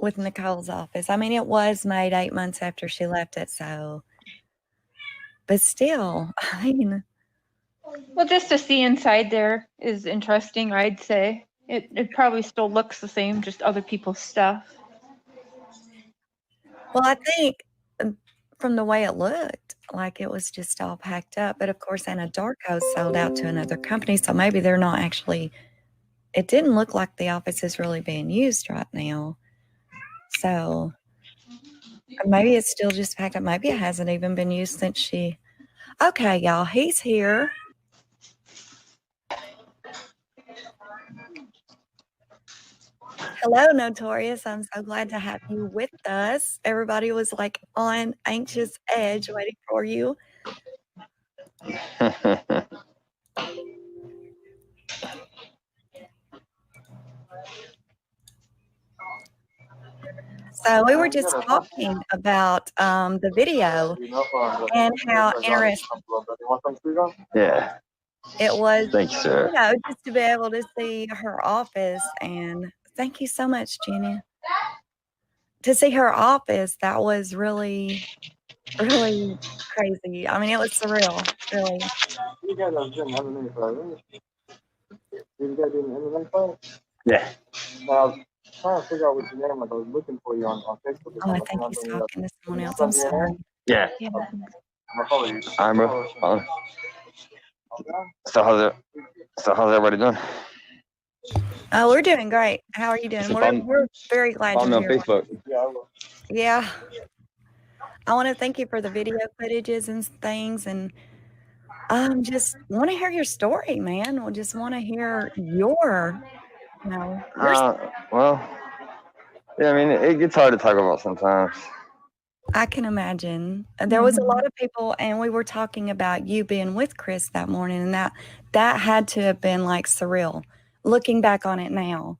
with Nicole's office. I mean, it was made 8 months after she left it, so. But still, I mean. Well, just to see inside there is interesting, I'd say. It probably still looks the same, just other people's stuff. Well, I think from the way it looked, like it was just all packed up. But of course, Anadarko sold out to another company, so maybe they're not actually. It didn't look like the office is really being used right now. So maybe it's still just packed up. Maybe it hasn't even been used since she. Okay, y'all, he's here. Hello, Notorious. I'm so glad to have you with us. Everybody was like on anxious edge waiting for you. So we were just talking about the video and how interesting. Yeah. It was. Thank you, sir. Just to be able to see her office, and thank you so much, Jenny. To see her office, that was really, really crazy. I mean, it was surreal, really. You guys are doing MMA fight, right? You guys doing MMA fight? Yeah. I was trying to figure out what your name was. I was looking for you on Facebook. Oh, I think he's talking to someone else. I'm sorry. Yeah. Okay. I'm bro. So how's everybody doing? Oh, we're doing great. How are you doing? We're very glad you're here. On Facebook. Yeah, I will. Yeah. I want to thank you for the video footages and things, and just want to hear your story, man. We just want to hear your well, yeah, I mean, it gets hard to talk about sometimes. I can imagine. There was a lot of people, and we were talking about you being with Chris that morning, and that had to have been like surreal, looking back on it now.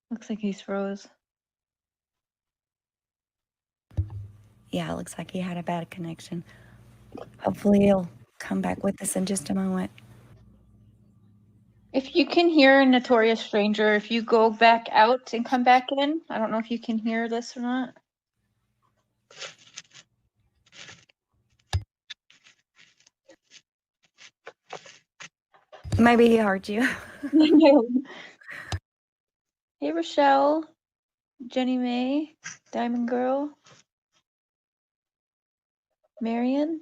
Looks like he's froze. Yeah, it looks like he had a bad connection. Hopefully he'll come back with us in just a moment. If you can hear Notorious Stranger, if you go back out and come back in, I don't know if you can hear this or not. Maybe he heard you. Hey, Rochelle, Jenny Mae, Diamond Girl, Marion.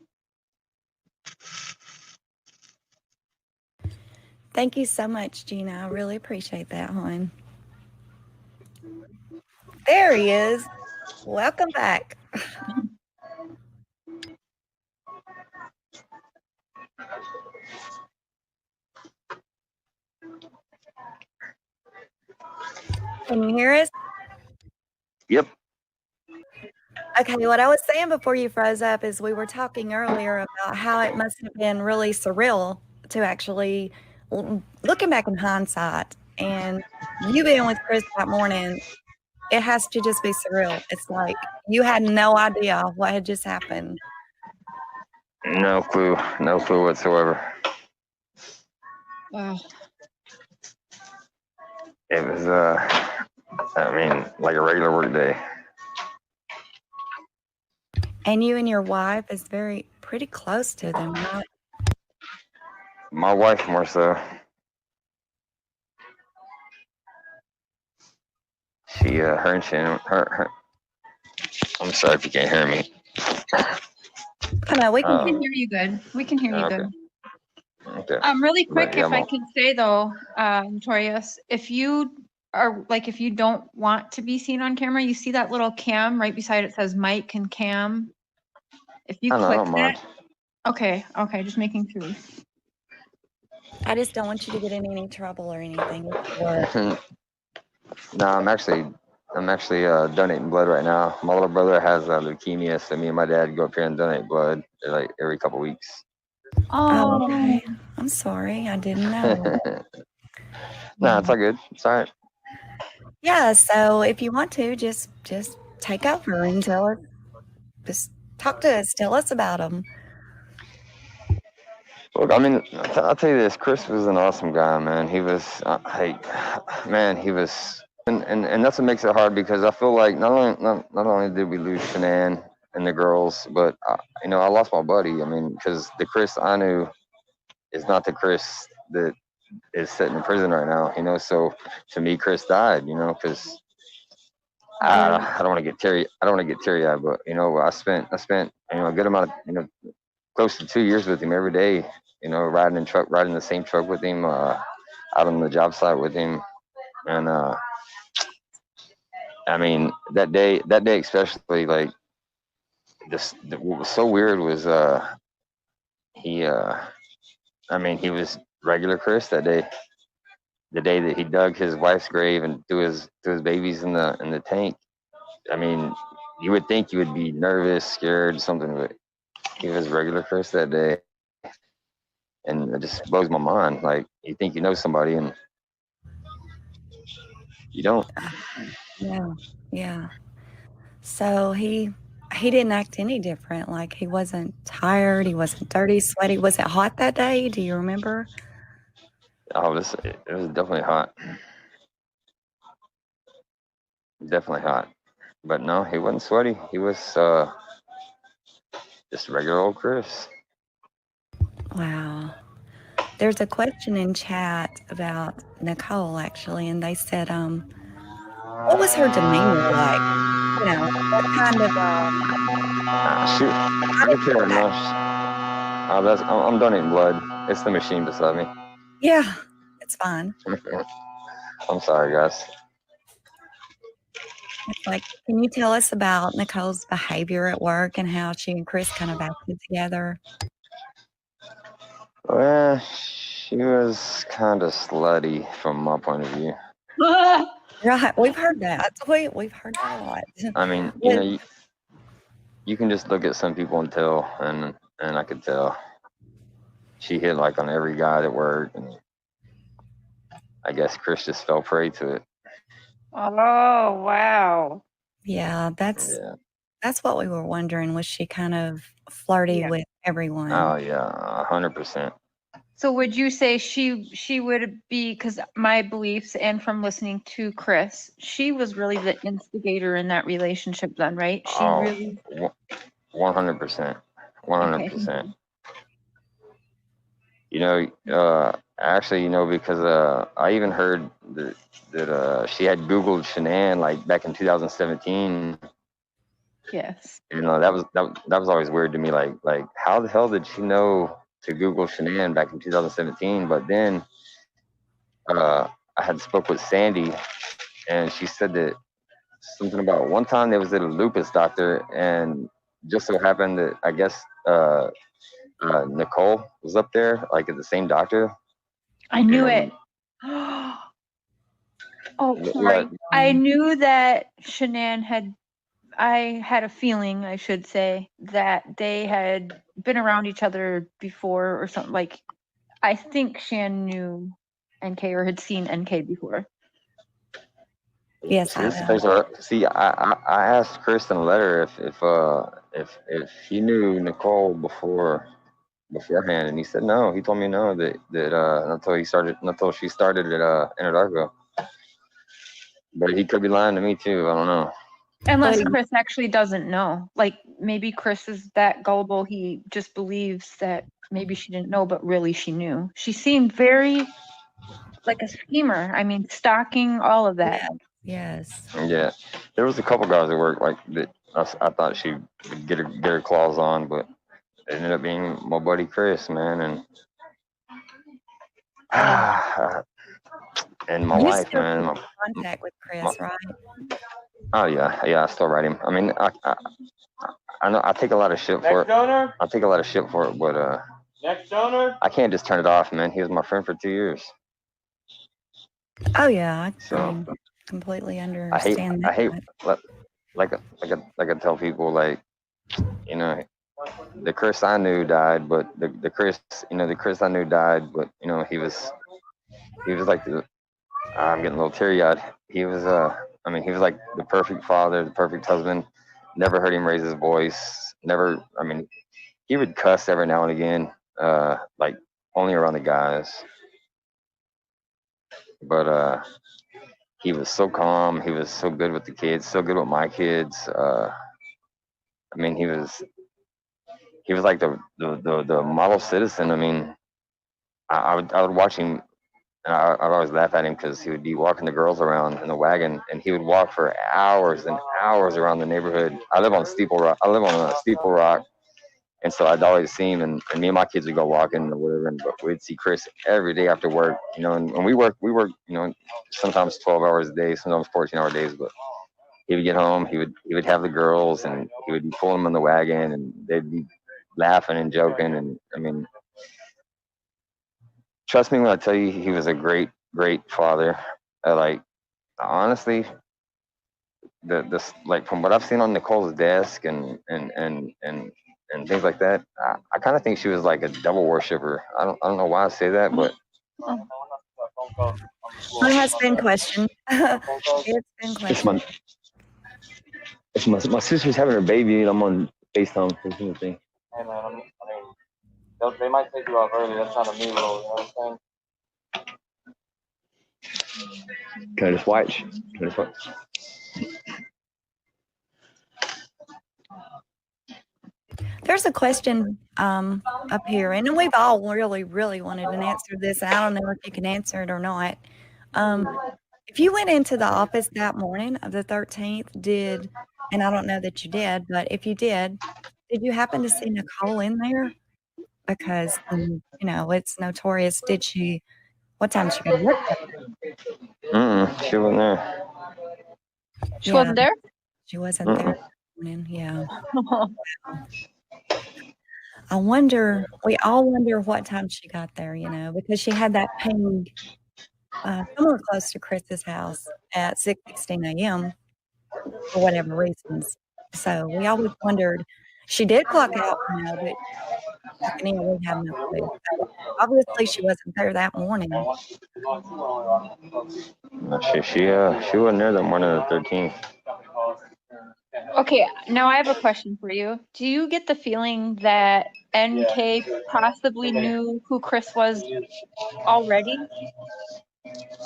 Thank you so much, Gina. I really appreciate that, hon. There he is. Welcome back. Can you hear us? Yep. Okay, what I was saying before you froze up is we were talking earlier about how it must have been really surreal to actually, looking back in hindsight, and you being with Chris that morning, it has to just be surreal. It's like you had no idea what had just happened. No clue whatsoever. Wow. It was, like a regular work day. And you and your wife is pretty close to them, right? My wife more so. She, her. I'm sorry if you can't hear me. Oh, no, we can hear you good. We can hear you good. Okay. Really quick, if I can say though, Notorious, if you don't want to be seen on camera, you see that little cam right beside it says Mike and Cam. If you click that. Okay, just making sure. I just don't want you to get in any trouble or anything. No, I'm actually donating blood right now. My little brother has leukemia, so me and my dad go up here and donate blood like every couple weeks. Oh, okay. I'm sorry, I didn't know. No, it's all good. It's all right. Yeah, so if you want to, just take over and tell us Just talk to us. Tell us about him. Look, I mean, I'll tell you this. Chris was an awesome guy, man. He was, man, he was, and that's what makes it hard because I feel like not only did we lose Shanann and the girls, but I lost my buddy. I mean, because the Chris I knew is not the Chris that is sitting in prison right now. So to me, Chris died. Because I don't want to get teary eyed, but I spent a good amount of close to 2 years with him every day. Riding the same truck with him, out on the job site with him, and I mean that day especially, like what was so weird was he he was regular Chris that day. The day that he dug his wife's grave and threw his babies in the tank. I mean, you would think you would be nervous, scared, something, but he was regular Chris that day. And it just blows my mind. Like, you think you know somebody and you don't. Yeah. So he didn't act any different. Like, he wasn't tired. He wasn't dirty, sweaty. Was it hot that day? Do you remember? Oh, it was definitely hot. Definitely hot. But no, he wasn't sweaty. He was just regular old Chris. Wow. There's a question in chat about Nicole, actually, and they said, what was her demeanor like? What kind of, Shoot, how you did can she tell right act? now. I'm donating blood. It's the machine beside me. Yeah, it's fine. I'm sorry, guys. It's like, can you tell us about Nicole's behavior at work and how she and Chris kind of acted together? Well, she was kind of slutty from my point of view. Right, we've heard that. We've heard that a lot. I mean, you can just look at some people and tell, and I could tell. She hit like on every guy at work, and I guess Chris just fell prey to it. Oh, wow. Yeah, that's what we were wondering. Was she kind of flirty with everyone? Oh yeah, 100%. So would you say she would be, because my beliefs and from listening to Chris, she was really the instigator in that relationship then, right? She really 100%. 100%. Actually, because I even heard that she had Googled Shanann like back in 2017. Yes. That was always weird to me. Like how the hell did she know to Google Shanann back in 2017? But then I had spoke with Sandy, and she said that something about one time they was at a lupus doctor, and just so happened that I guess Nicole was up there, like at the same doctor. I knew it. Oh, sorry. I knew that Shanann I had a feeling, I should say, that they had been around each other before or something. Like, I think Shan knew NK or had seen NK before. Yes, See, I asked Chris in a letter if he knew Nicole beforehand, and he said no. He told me no, that until she started at Anadarko. But he could be lying to me too. I don't know. Unless Chris actually doesn't know. Like, maybe Chris is that gullible. He just believes that maybe she didn't know, but really she knew. She seemed very like a schemer. I mean, stalking, all of that. Yes. Yeah, there was a couple guys at work like that. I thought she would get her claws on, but it ended up being my buddy Chris, man, and my wife, man. Still contact with Chris, right? Oh yeah, I still write him. I mean, I know I take a lot of shit for it. I take a lot of shit for it, but Next donor? I can't just turn it off, man. He was my friend for 2 years. Oh yeah, So completely understand. I hate like I tell people, like, the Chris I knew died, but the Chris I knew died, but he was like I'm getting a little teary eyed. He was he was like the perfect father, the perfect husband. Never heard him raise his voice. Never. I mean, he would cuss every now and again, like only around the guys. But he was so calm. He was so good with the kids. So good with my kids. I mean, he was like the model citizen. I mean, I would watch him, and I'd always laugh at him because he would be walking the girls around in the wagon, and he would walk for hours and hours around the neighborhood. I live on Steeple Rock. I live on Steeple Rock, and so I'd always see him, and me and my kids would go walking or whatever, and but we'd see Chris every day after work, you know, and we work, you know, sometimes 12 hours a day, sometimes 14-hour days, but he would get home, he would have the girls, and he would be pulling them in the wagon, and they'd be laughing and joking, and I mean, trust me when I tell you, he was a great father. Like honestly, this like from what I've seen on Nicole's desk and things like that, I kind of think she was like a devil worshiper. I don't know why I say that, but It has been questioned. It's been it's questioned. my sister's having her baby, and I'm on FaceTime. Thing. Hey man, I mean, they might take you off early. That's not a me role. You know what I'm saying? Can I just watch? There's a question up here, and we've all really wanted an answer to this. I don't know if you can answer it or not. If you went into the office that morning of the 13th, and I don't know that you did, but if you did you happen to see Nicole in there? Because, you know, it's notorious. What time she go to work? She wasn't there. She wasn't there? She wasn't there that morning, yeah. We all wonder what time she got there, you know, because she had that ping somewhere close to Chris's house at 6:16 a.m. for whatever reasons. So we always wondered. She did clock out, you know, but we have no clue. So obviously she wasn't there that morning. She wasn't there that morning of the 13th. Okay, now I have a question for you. Do you get the feeling that NK possibly knew who Chris was already?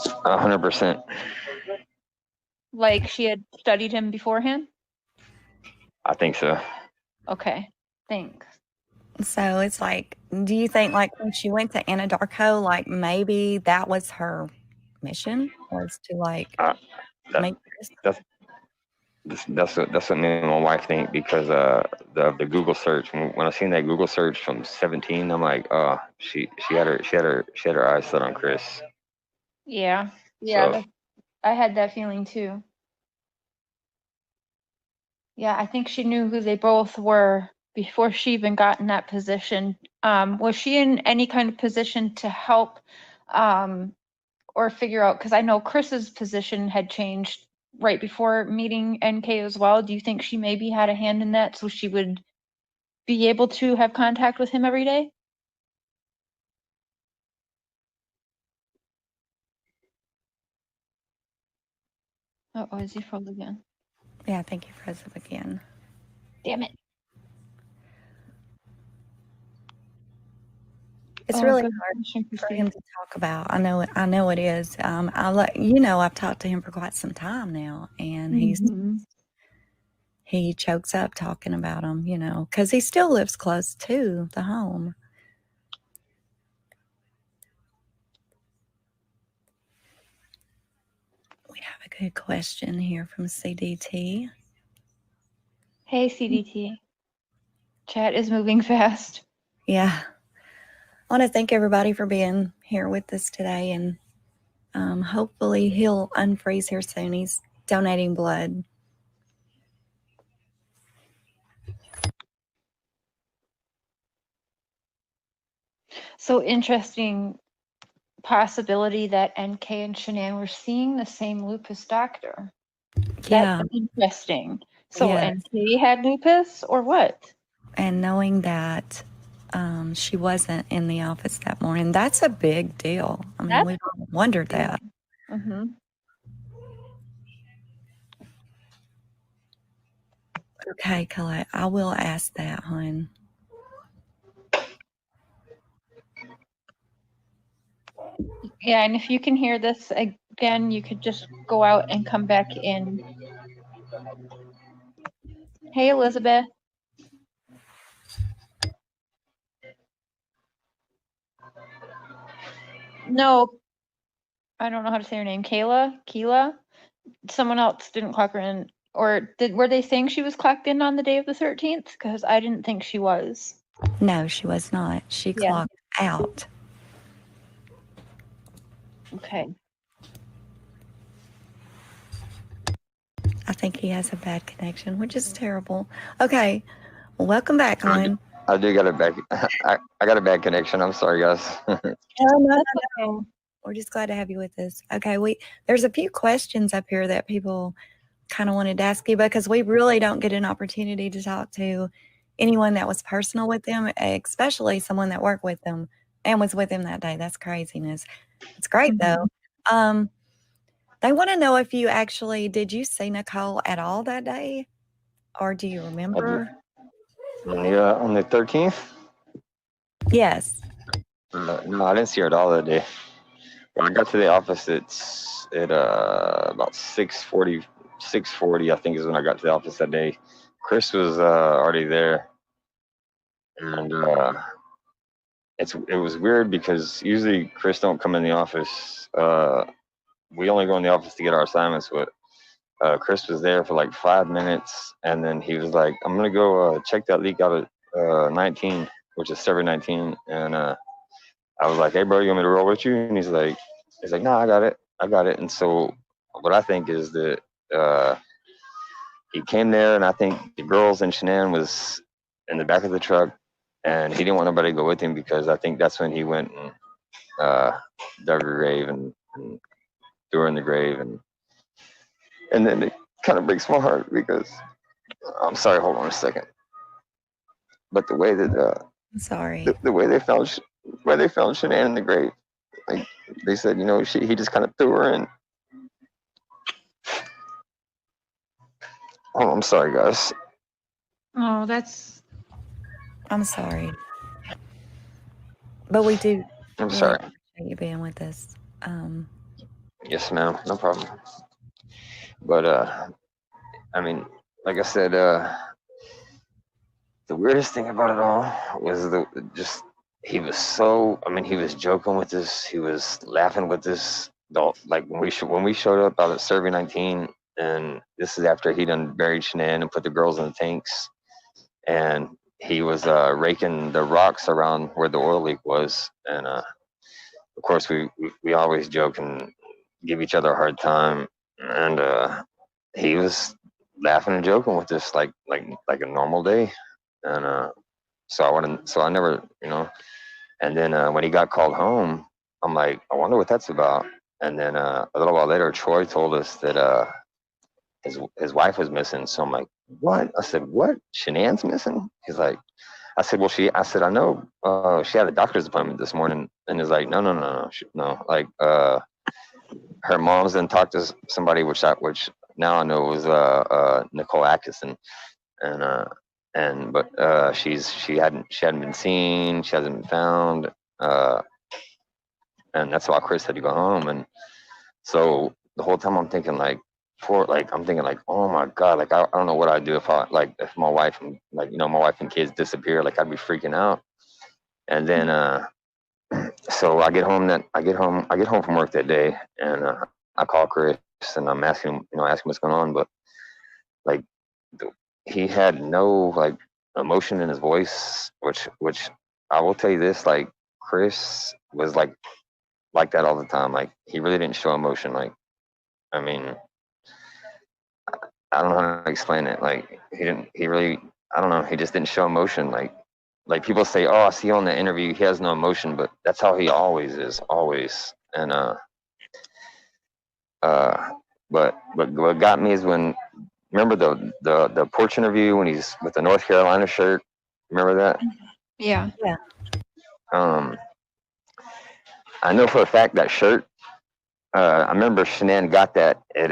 100%. Like she had studied him beforehand? I think so. Okay, thanks. So it's like, do you think like when she went to Anadarko, like maybe that was her mission, was to like make Chris? That's what me and my wife think, because the Google search, when I seen that Google search from 17, I'm like, oh, she had her eyes set on Chris. Yeah, So, I had that feeling too. Yeah, I think she knew who they both were before she even got in that position. Was she in any kind of position to help or figure out, because I know Chris's position had changed right before meeting NK as well. Do you think she maybe had a hand in that so she would be able to have contact with him every day? Oh, is he froze again? Yeah, I think he froze up again. Damn it. It's really hard for him to talk about. I know it is. I've talked to him for quite some time now, and he chokes up talking about him, you know, because he still lives close to the home. We have a good question here from CDT. Hey, CDT. Chat is moving fast. Yeah. I want to thank everybody for being here with us today, and hopefully he'll unfreeze here soon. He's donating blood. So interesting possibility that NK and Shanann were seeing the same lupus doctor. Yeah. That's interesting. So Yes. NK had lupus or what? And knowing that she wasn't in the office that morning, that's a big deal. I mean, we wondered that. Okay, Colette, I will ask that, hon. Yeah, and if you can hear this again, you could just go out and come back in. Hey, Elizabeth. No, I don't know how to say her name. Keela? Someone else didn't clock her in. Or were they saying she was clocked in on the day of the 13th? Because I didn't think she was. No, she was not. She Yeah. clocked out. Okay. I think he has a bad connection, which is terrible. Okay, well, welcome back, hon. I do got a bad. I got a bad connection. I'm sorry, guys. No. We're just glad to have you with us. Okay, there's a few questions up here that people kind of wanted to ask you because we really don't get an opportunity to talk to anyone that was personal with them, especially someone that worked with them and was with him that day. That's craziness. It's great though. They want to know if you did you see Nicole at all that day, or do you remember? On the 13th. Yes. No, I didn't see her at all that day. When I got to the office, at about 6:40, I think is when I got to the office that day. Chris was already there, and it was weird because usually Chris don't come in the office. We only go in the office to get our assignments. But Chris was there for like 5 minutes, and then he was like, "I'm gonna go check that leak out at 19, which is server 19," and I was like, "Hey, bro, you want me to roll with you?" And he's like, "No, I got it." And so what I think is that he came there, and I think the girls and Shanann was in the back of the truck, and he didn't want nobody to go with him because I think that's when he went and dug a grave and threw her in the grave, and then it kind of breaks my heart because I'm sorry. Hold on a second. But the way that I'm sorry. the way they found Shanann in the grave, like they said, he just kind of threw her in. Oh, I'm sorry, guys. Oh, I'm sorry. But we do. I'm really sorry. appreciate you being with us. Yes, ma'am. No problem. But I mean, like I said, the weirdest thing about it all was he was so. I mean, he was joking with us. He was laughing with us. Like when we showed up out at Survey 19, and this is after he done buried Shanann and put the girls in the tanks, and he was raking the rocks around where the oil leak was, and of course we always joke and give each other a hard time, and he was laughing and joking with us like a normal day, and so I never, and then when he got called home, I'm like, I wonder what that's about. And then a little while later, Troy told us that his wife was missing. So I'm like, what? I said, what? Shanann's missing? He's like, I said, well, I know she had a doctor's appointment this morning. And he's like, no. No. Like, her mom's then talked to somebody, which now I know was Nicole Atkinson. But she hadn't been seen. She hasn't been found. And that's why Chris had to go home. And so the whole time I'm thinking oh my God, like I don't know what I'd do if my wife and my wife and kids disappear. Like I'd be freaking out. And then so I get home from work that day, and I call Chris and I'm asking him what's going on, but like he had no like emotion in his voice, which I will tell you this, like Chris was like that all the time. Like he really didn't show emotion. Like, I mean, I don't know how to explain it. Like I don't know. He just didn't show emotion. Like people say, oh, I see you on the interview. He has no emotion, but that's how he always is, always. And but what got me is when, remember the porch interview when he's with the North Carolina shirt. Remember that? yeah. I know for a fact that shirt. I remember Shanann got that at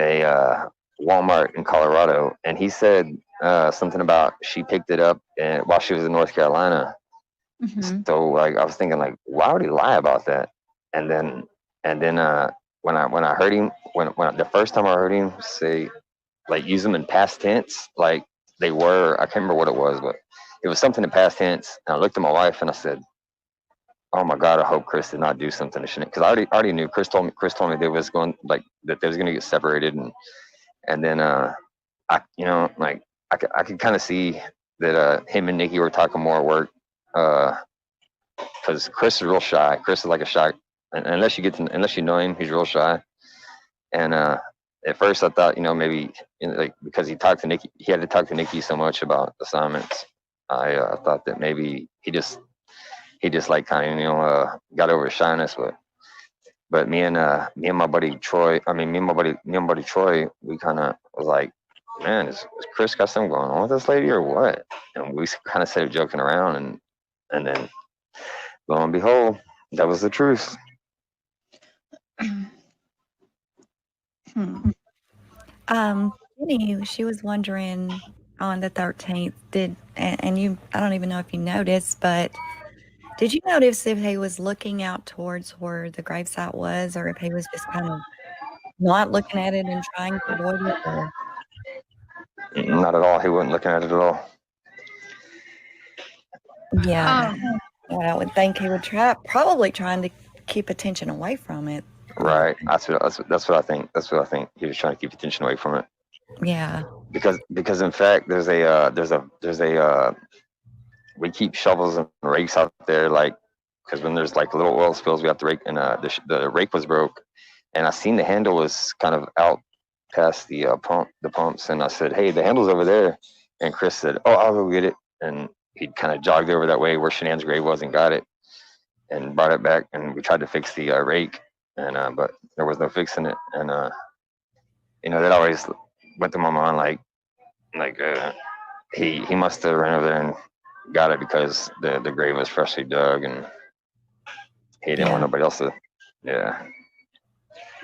Walmart in Colorado, and he said something about she picked it up and while she was in North Carolina. Mhm. So like I was thinking like, why would he lie about that? And then when I heard him when the first time I heard him say like use them in past tense, like they were, I can't remember what it was, but it was something in past tense. And I looked at my wife and I said, "Oh my God, I hope Chris did not do something to Shanae." Because I already knew Chris told me they was going like that they was gonna get separated, and then I like I could kind of see that him and Nikki were talking more at work. Because Chris is real shy. Chris is like a shy, and unless you know him, he's real shy. And at first, I thought maybe like because he had to talk to Nikki so much about assignments. I thought that maybe he just like kind of got over his shyness, but me and my buddy Troy, I mean me and my buddy Troy, we kind of was like, man, is Chris got something going on with this lady or what? And we kind of started joking around, and then lo and behold, that was the truth. Hmm. Jenny, she was wondering on the 13th, and you, I don't even know if you noticed, but did you notice if he was looking out towards where the gravesite was, or if he was just kind of not looking at it and trying to avoid it? Or Not at all. He wasn't looking at it at all. yeah, Um, what I would think he would probably trying to keep attention away from it. Right. That's what I think. That's what I think. He was trying to keep attention away from it. Yeah. Because in fact there's a we keep shovels and rakes out there, like because when there's like little oil spills we have to rake, and the rake was broke, and I seen the handle was kind of out past the pumps, and I said, hey, the handle's over there, and Chris said, oh, I'll go get it, and he kind of jogged over that way where Shanann's grave was and got it and brought it back, and we tried to fix the rake, and but there was no fixing it, and that always went through my mind like he must have ran over there and got it because the grave was freshly dug, and he didn't want Yeah. nobody else to. Yeah,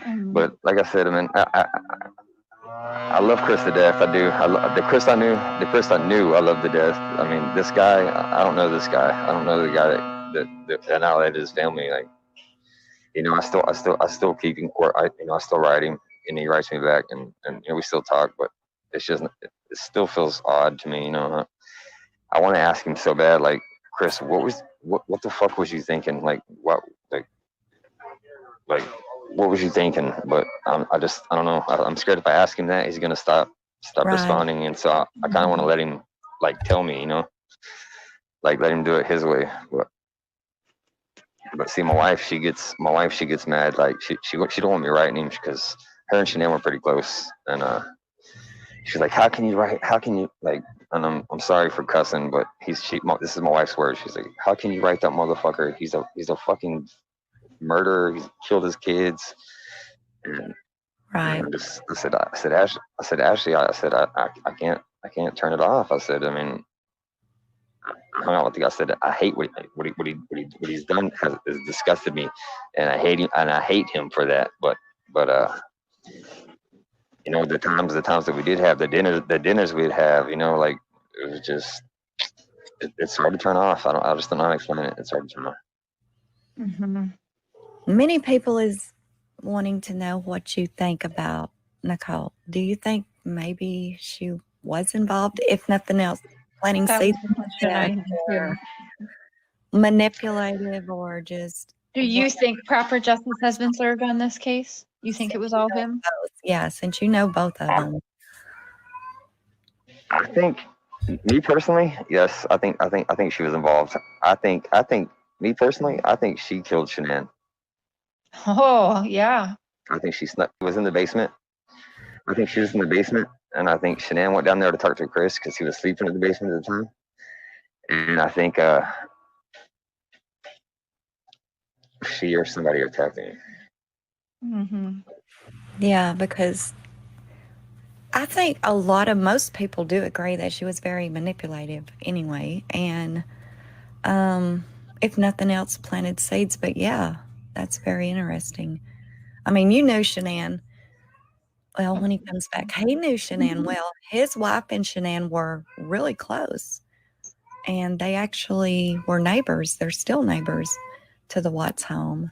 um, but like I said, I mean, I love Chris to death. I do. The Chris I knew, I love to death. I mean, this guy, I don't know this guy. I don't know the guy that annihilated his family. Like, I still keep in court. I still write him, and he writes me back, and we still talk. But it's just, it still feels odd to me. I want to ask him so bad, like, Chris, what the fuck was you thinking? Like what was you thinking? But I don't know. I'm scared if I ask him that, he's gonna stop Right. responding, and so I kind of want to let him like tell me, like let him do it his way. But see, my wife, she gets mad. Like she don't want me writing him because her and Shanann were pretty close, and she's like, how can you write? How can you like? And I'm sorry for cussing, but this is my wife's word. She's like, how can you write that motherfucker? He's a fucking murderer. He's killed his kids. And Right. I said, Ashley, I can't turn it off. I said, I mean, I hung out with the guy. I said, I hate what he's done has disgusted me, and I hate him for that. But the times that we did have the dinners we'd have, like it was just it's hard to turn off. I just don't know how to explain it. It's hard to turn off. mhm. Many people is wanting to know what you think about Nicole. Do you think maybe she was involved, if nothing else, planting That seeds, was the question I had or too. manipulative, or just Do you think proper justice has been served on this case? You think it was all him? both? Yeah, since you know both of them. I think me personally, yes, I think she was involved. I think me personally, I think she killed Shanann. Oh, yeah. I think she was in the basement. I think she was in the basement, and I think Shanann went down there to talk to Chris because he was sleeping in the basement at the time. And I think she or somebody attacked him. Mm-hmm. Yeah, because I think most people do agree that she was very manipulative anyway, and if nothing else, planted seeds. But yeah, that's very interesting. I mean, you know Shanann Well, when he comes back, he knew Shanann well. His wife and Shanann were really close, and they actually were neighbors. They're still neighbors to the Watts home.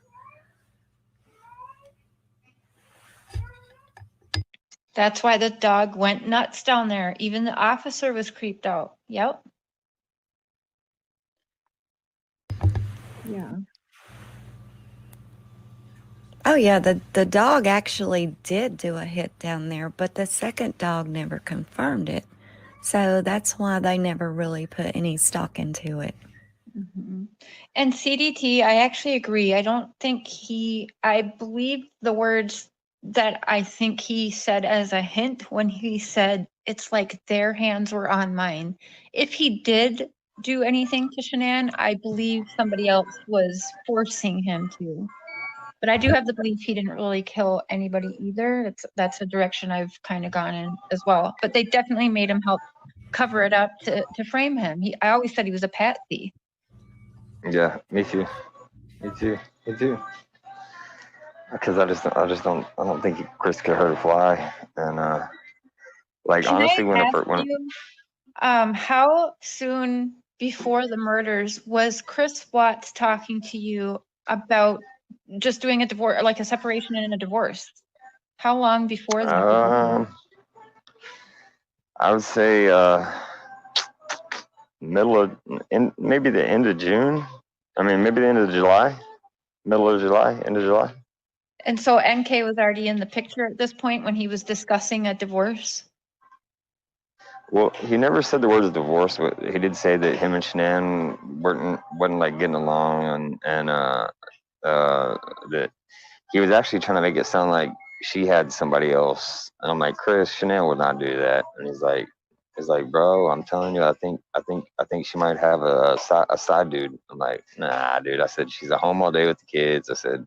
That's why the dog went nuts down there. Even the officer was creeped out. Yep. Yeah. Oh yeah, the dog actually did do a hit down there, but the second dog never confirmed it. So that's why they never really put any stock into it. Mm-hmm. And CDT, I actually agree. I don't think I believe the words that I think he said as a hint when he said, it's like their hands were on mine. If he did do anything to Shanann, I believe somebody else was forcing him to. But I do have the belief he didn't really kill anybody either. That's a direction I've kind of gone in as well. But they definitely made him help cover it up to frame him. I always said he was a patsy. Yeah, me too. Me too. Me too. Because I don't think Chris could hurt a fly. And like Can honestly, I ask you, how soon before the murders was Chris Watts talking to you about just doing a divorce, like a separation and a divorce? How long before that? I would say maybe the end of June. I mean, maybe the end of July, middle of July, end of July. And so NK was already in the picture at this point when he was discussing a divorce? Well, he never said the words divorce, but he did say that him and Shanann wasn't like getting along, and that he was actually trying to make it sound like she had somebody else. And I'm like, Chris, Shanann would not do that. And he's like, bro, I'm telling you, I think she might have a side dude. I'm like, nah, dude. I said she's at home all day with the kids. I said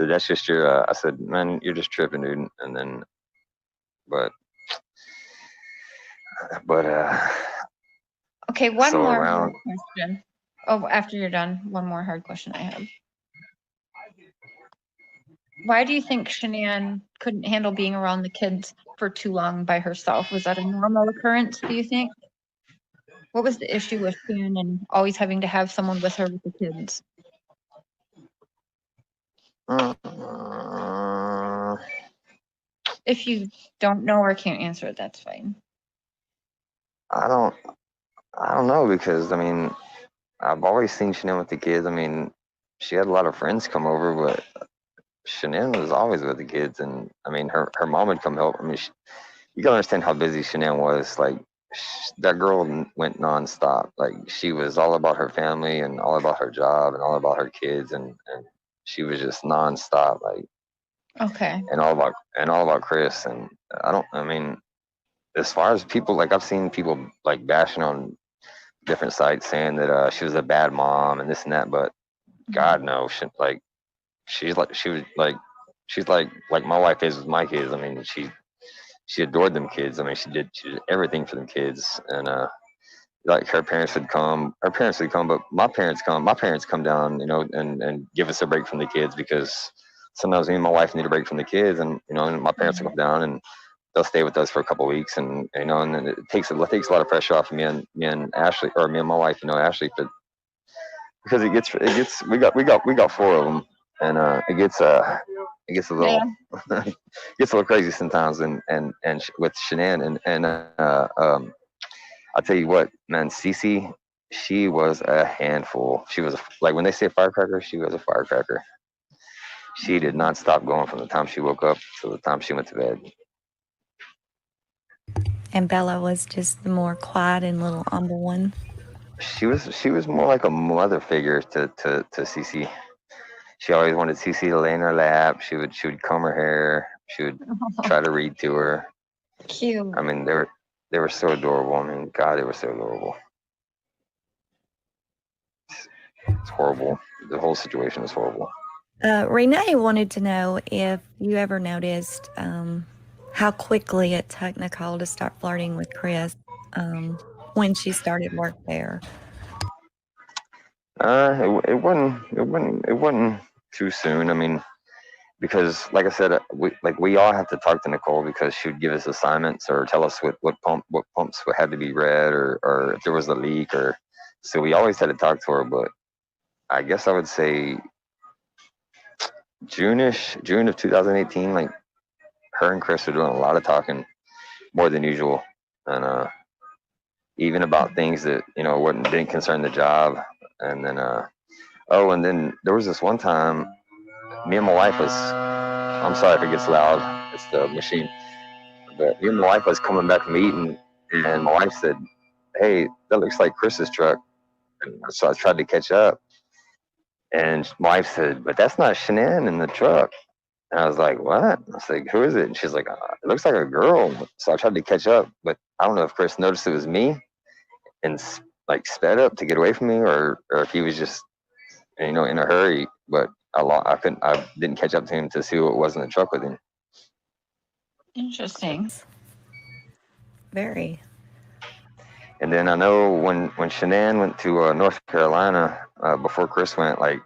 that's just your. I said, man, you're just tripping, dude. And then, but okay, one so more around. hard question. Oh, after you're done, one more hard question I have. Why do you think Shanann couldn't handle being around the kids for too long by herself? Was that a normal occurrence, do you think? What was the issue with Shanann always having to have someone with her with the kids? If you don't know or can't answer it, that's fine. I don't know, because I mean, I've always seen Shanann with the kids. I mean, she had a lot of friends come over, but Shanann was always with the kids. And I mean, her mom would come help. I mean, you gotta understand how busy Shanann was. Like, that girl went nonstop. Like, she was all about her family and all about her job and all about her kids, and she was just nonstop. Like, okay, and all about Chris. And I mean, as far as people, like, I've seen people like bashing on different sites saying that she was a bad mom and this and that, but God no, she's like my wife is with my kids. I mean, she adored them kids. I mean, she did everything for them kids. And like, her parents would come, but my parents come down, and give us a break from the kids, because sometimes me and my wife need a break from the kids. And and my parents will come down and they'll stay with us for a couple of weeks. And and then it takes a lot of pressure off of me and Ashley, or me and my wife, Ashley, because it gets we got four of them. And it gets a little gets a little crazy sometimes. And with Shanann, and I'll tell you what, man, Cece, she was a handful. She was like, when they say firecracker, she was a firecracker. She did not stop going from the time she woke up to the time she went to bed. And Bella was just the more quiet and little humble one. She was more like a mother figure to Cece. She always wanted Cece to lay in her lap. She would comb her hair. She would try to read to her. Cute. I mean, they were so adorable. I mean, God, they were so adorable. It's horrible. The whole situation is horrible. Renee wanted to know if you ever noticed how quickly it took Nicole to start flirting with Chris when she started work there. It wasn't too soon. I mean, because like I said, we all have to talk to Nicole because she would give us assignments or tell us what pumps would had to be read or if there was a leak or so we always had to talk to her. But I guess I would say June of 2018, like her and Chris were doing a lot of talking more than usual, and even about things that didn't concern the job. And then and then there was this one time me and my wife was, I'm sorry if it gets loud, it's the machine, but me and my wife was coming back from eating, and my wife said, hey, that looks like Chris's truck. And so I tried to catch up, and my wife said, but that's not Shanann in the truck. And I was like, what? I was like, who is it? And she's like, it looks like a girl. So I tried to catch up, but I don't know if Chris noticed it was me and like sped up to get away from me, or if he was just in a hurry. But I didn't catch up to him to see who it was in the truck with him. Interesting. Very. And then I know when Shanann went to North Carolina before Chris went, like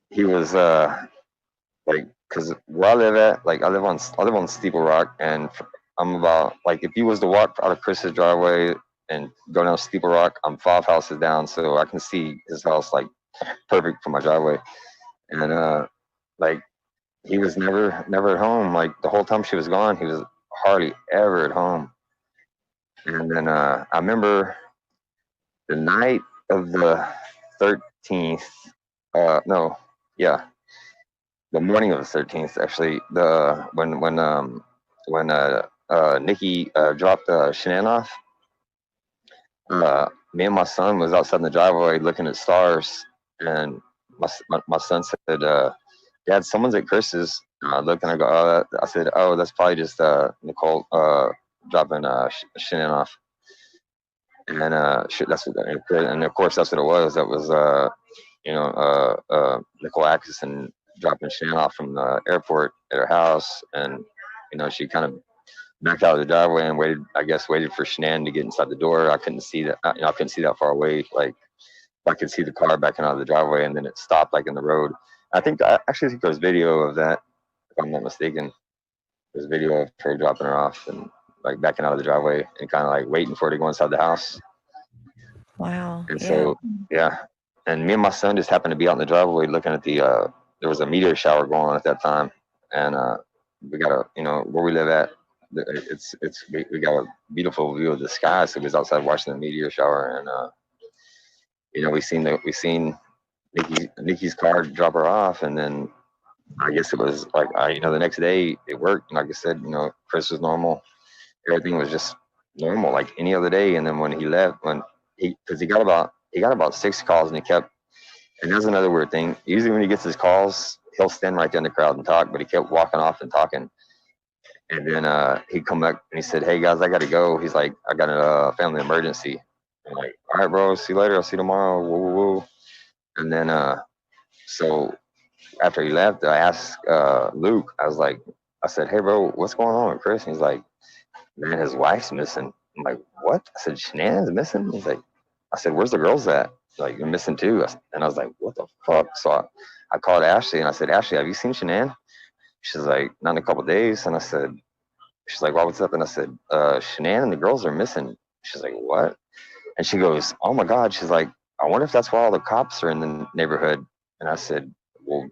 he was like, because where I live at, like I live on Steeple Rock, and I'm about, like, if you was to walk out of Chris's driveway and go down Steeple Rock, I'm 5 houses down, so I can see his house like perfect for my driveway. And like he was never at home. Like the whole time she was gone, he was hardly ever at home. And then I remember the night of the 13th. No, yeah, the morning of the 13th. Actually, when Nikki dropped Shanann off. Me and my son was outside in the driveway looking at stars, and my son said, Dad, someone's at Chris's. Look, and I go, I said, oh, that's probably just Nicole dropping Shanann off. And that's what, and of course that's what it was. That was Nicole Atkinson dropping Shanann off from the airport at her house, and she kind of backed out of the driveway and waited for Shanann to get inside the door. I couldn't see that. I couldn't see that far away. Like I could see the car backing out of the driveway, and then it stopped like in the road. I actually think there's video of that, if I'm not mistaken. There's video of her dropping her off and like backing out of the driveway and kind of like waiting for her to go inside the house. Wow. And so, yeah. And me and my son just happened to be out in the driveway looking at there was a meteor shower going on at that time. And we got where we live at, we got a beautiful view of the sky. So we was outside watching the meteor shower, and we seen Nikki's car drop her off, and then I guess it was like the next day it worked. And like I said, Chris was normal, everything was just normal like any other day. And then when he left, because he got about 6 calls, and and that's another weird thing. Usually when he gets his calls, he'll stand right there in the crowd and talk, but he kept walking off and talking. And then he'd come back and he said, hey guys, I gotta go. He's like, I got a family emergency. I'm like, all right, bro, see you later. I'll see you tomorrow. Woo, woo, woo. And then so after he left, I asked Luke, I said, hey bro, what's going on with Chris? And he's like, man, his wife's missing. I'm like, what? I said, Shanann's missing? He's like, I said, where's the girls at? Like, you're missing too. And I was like, what the fuck? So I called Ashley and I said, Ashley, have you seen Shanann? She's like, not in a couple of days. And I said, she's like, well, what's up? And I said, Shanann and the girls are missing. She's like, what? And she goes, oh my God. She's like, I wonder if that's why all the cops are in the neighborhood. And I said, well,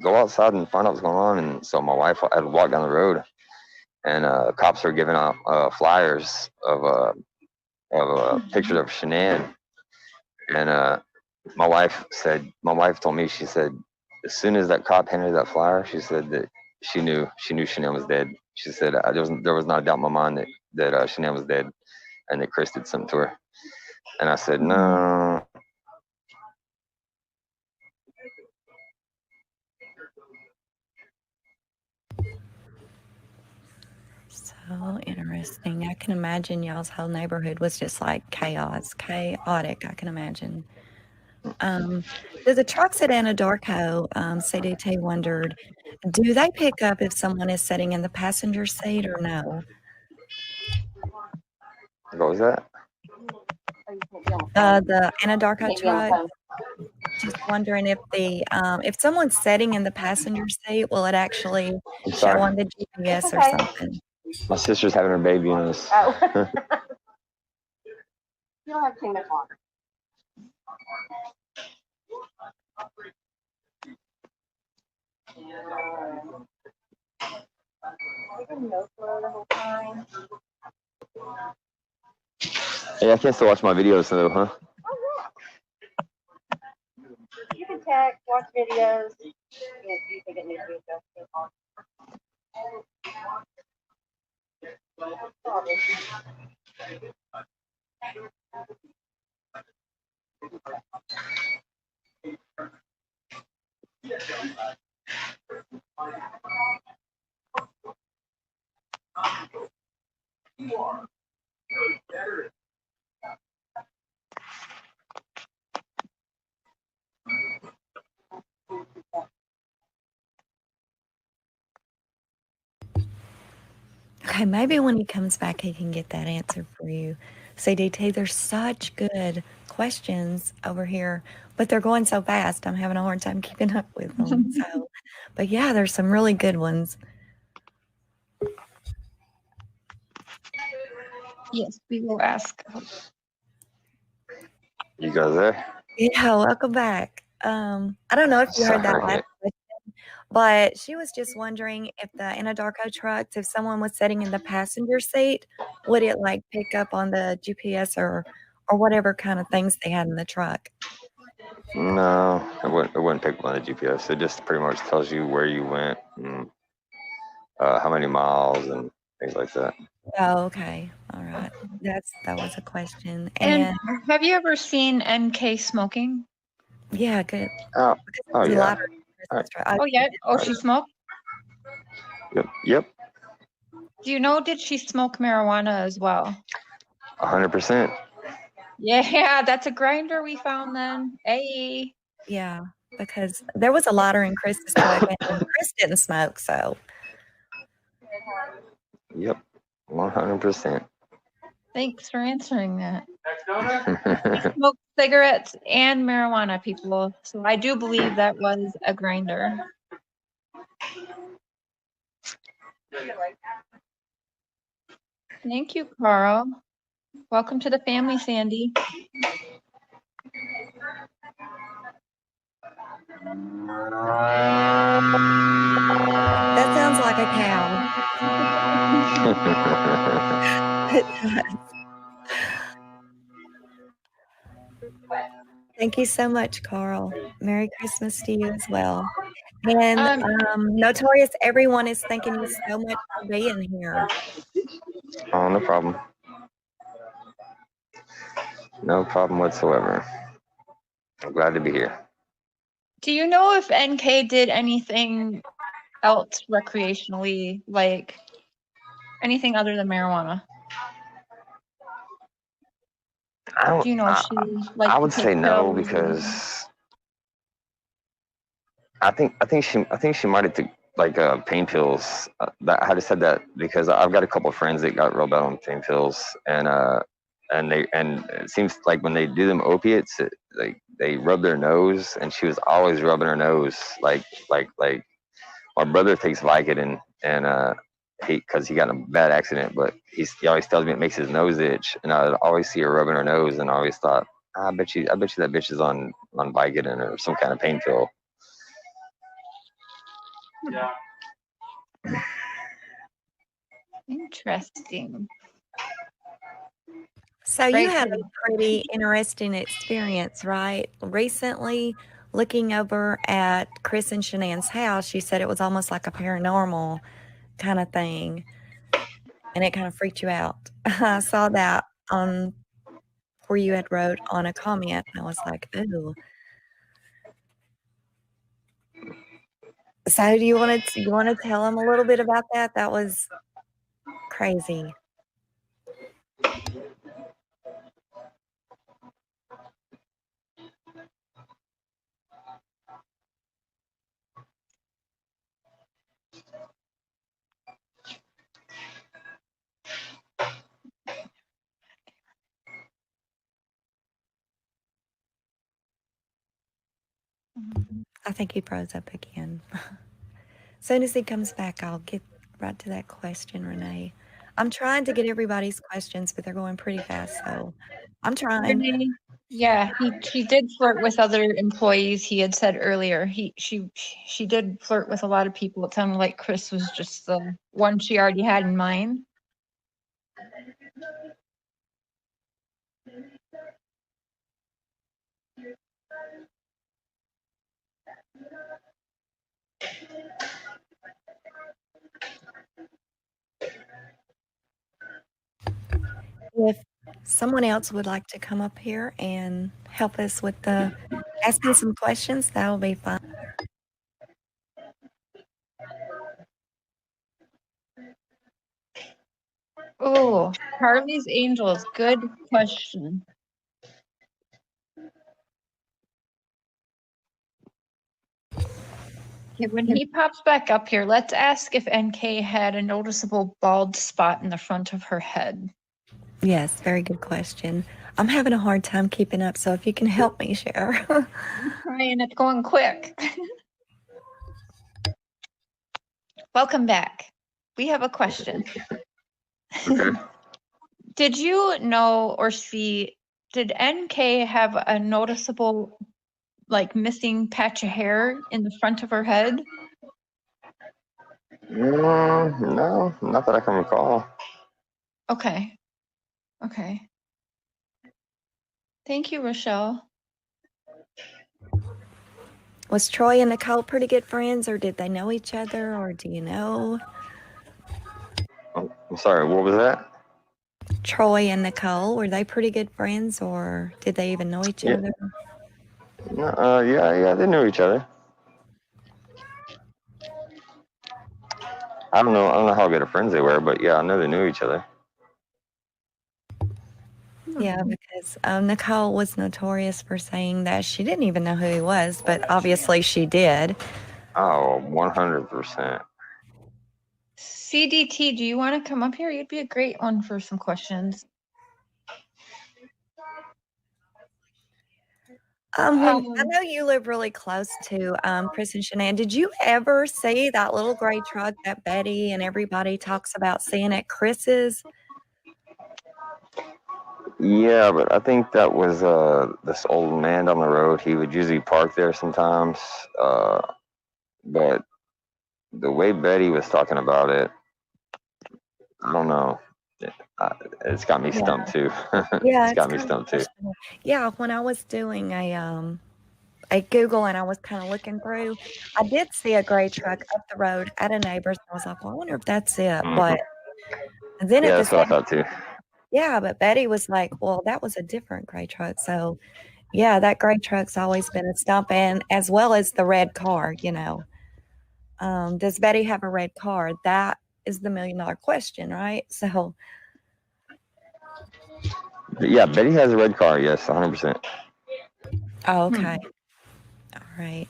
go outside and find out what's going on. And so my wife had walked down the road, and cops were giving out flyers of pictures of Shanann. And my wife told me, she said, as soon as that cop handed that flyer, she said that she knew Shanann was dead. She said there was not a doubt in my mind that Shanann was dead, and that Chris did something to her. And I said, no. So interesting. I can imagine y'all's whole neighborhood was just like chaotic. I can imagine. Do the trucks at Anadarko, CDT wondered, do they pick up if someone is sitting in the passenger seat or no? What was that? The Anadarko truck, just wondering if someone's sitting in the passenger seat, will it actually I'm show sorry. on the GPS or something? My sister's having her baby on us. Oh. You don't have too much longer. Hey, I can still watch my videos though, huh? You can text, watch videos. You think it needs to be adjusted on. Okay, maybe when he comes back, he can get that answer for you. CDT, there's such good questions over here, but they're going so fast. I'm having a hard time keeping up with them. So, but yeah, there's some really good ones. Yes, we will ask. You guys there? Yeah, welcome back. I don't know if you heard that Sorry. last question, but she was just wondering if the Anadarko trucks, if someone was sitting in the passenger seat, would it like pick up on the GPS or whatever kind of things they had in the truck? No, it wouldn't pick up on the GPS. It just pretty much tells you where you went and how many miles and things like that. Oh, okay. All right. That was a question. And And have you ever seen NK smoking? yeah, good. Oh, Because oh it's a yeah. lot of All right. Christmas. Oh, yeah. Oh, she smoked? Yep. Do you know, did she smoke marijuana as well? 100%. Yeah, that's a grinder we found then. Hey. Yeah, because there was a lighter in Chris's truck and Chris didn't smoke, so Yep. 100%. Thanks for answering that. Smoked cigarettes and marijuana, people. So I do believe that was a grinder. Thank you, Carl. Welcome to the family, Sandy. that sounds like a cow. It does. Thank you so much, Carl. Merry Christmas to you as well. And Notorious, everyone is thanking you so much for being here. Oh, no problem. No problem whatsoever. I'm glad to be here. Do you know if NK did anything else recreationally, like anything other than marijuana? Do you know if she like I to would take say no pills or- because I think she might have took like pain pills. I just said that because I've got a couple of friends that got real bad on pain pills, and it seems like when they do them opiates, they rub their nose, and she was always rubbing her nose like my brother takes Vicodin and because he got in a bad accident, but he always tells me it makes his nose itch, and I always see her rubbing her nose, and I always thought, I bet you that bitch is on Vicodin or some kind of pain pill. Yeah. Interesting. So you Right. had a pretty interesting experience, right? Recently, looking over at Chris and Shanann's house, you said it was almost like a paranormal kind of thing, and it kind of freaked you out. I saw that on where you had wrote on a comment, and I was like, ooh. So do you want to tell them a little bit about that? That was crazy. I think he froze up again. As soon as he comes back, I'll get right to that question, Renee. I'm trying to get everybody's questions, but they're going pretty fast, so I'm trying. Renee, yeah, she did flirt with other employees. He had said earlier. She did flirt with a lot of people. It sounded like Chris was just the one she already had in mind. If someone else would like to come up here and help us with the asking some questions, that will be fine. Oh, Charlie's Angels. Good question. Okay, when he pops back up here, let's ask if NK had a noticeable bald spot in the front of her head. Yes, very good question. I'm having a hard time keeping up, so if you can help me share. I'm trying, it's going quick. Welcome back. We have a question. Okay. Did you know or see, did NK have a noticeable, like, missing patch of hair in the front of her head? No, not that I can recall. Okay. Okay. Thank you, Rochelle. Was Troy and Nicole pretty good friends, or did they know each other, or do you know? Oh, I'm sorry, what was that? Troy and Nicole, were they pretty good friends, or did they even know each Yeah. other? Yeah, they knew each other. I don't know how good of friends they were, but yeah, I know they knew each other. Yeah, because Nicole was notorious for saying that she didn't even know who he was, but obviously she did. Oh, 100%. CDT, do you want to come up here? You'd be a great one for some questions. I know you live really close to Chris and Shanann. Did you ever see that little gray truck that Betty and everybody talks about seeing at Chris's? Yeah, but I think that was this old man down the road. He would usually park there sometimes. But the way Betty was talking about it, I don't know. It's got me stumped too. Yeah, It's got me stumped too. Yeah, when I was doing a Google and I was kind of looking through, I did see a gray truck up the road at a neighbor's. I was like, well, I wonder if that's it. Mhm. But then Yeah, at the that's what I same, thought too. yeah, but Betty was like, well, that was a different gray truck. So yeah, that gray truck's always been a stump, and as well as the red car, you know. Does Betty have a red car? That is the $1 million question, right? So But yeah, Betty has a red car. Yes, 100%. oh, okay. All right.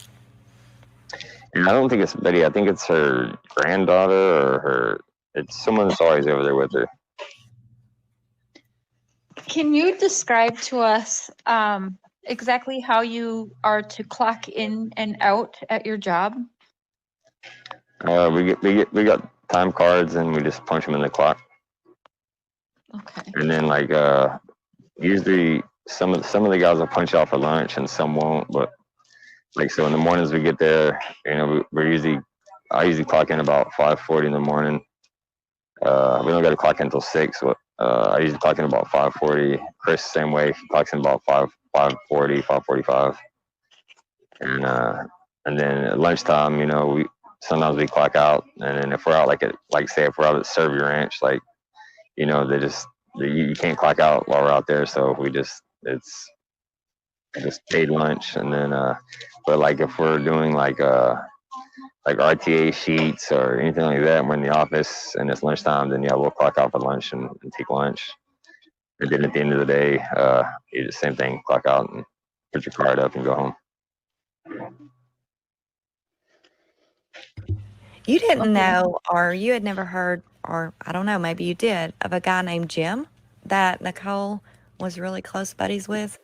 And I don't think it's Betty. I think it's her granddaughter or her. It's someone that's always over there with her. Can you describe to us exactly how you are to clock in and out at your job? We got time cards and we just punch them in the clock. Okay. And then like usually some of the guys will punch out for lunch and some won't. But like so in the mornings we get there, you know, I usually clock in about 5:40 in the morning. We don't got to clock in until 6. So, I usually clock in about 5:40. Chris same way. He clocks in about 5:40, 5:45. And then at lunchtime, you know, sometimes we clock out, and then if we're out say if we're out at Serve Your Ranch, like, you know, you can't clock out while we're out there, so it's just paid lunch. And then but like if we're doing like RTA sheets or anything like that, and we're in the office and it's lunchtime, then yeah, we'll clock out for lunch and take lunch. And then at the end of the day, you do the same thing, clock out and put your card up and go home. You didn't know, or you had never heard, or I don't know, maybe you did, of a guy named Jim that Nicole was really close buddies with?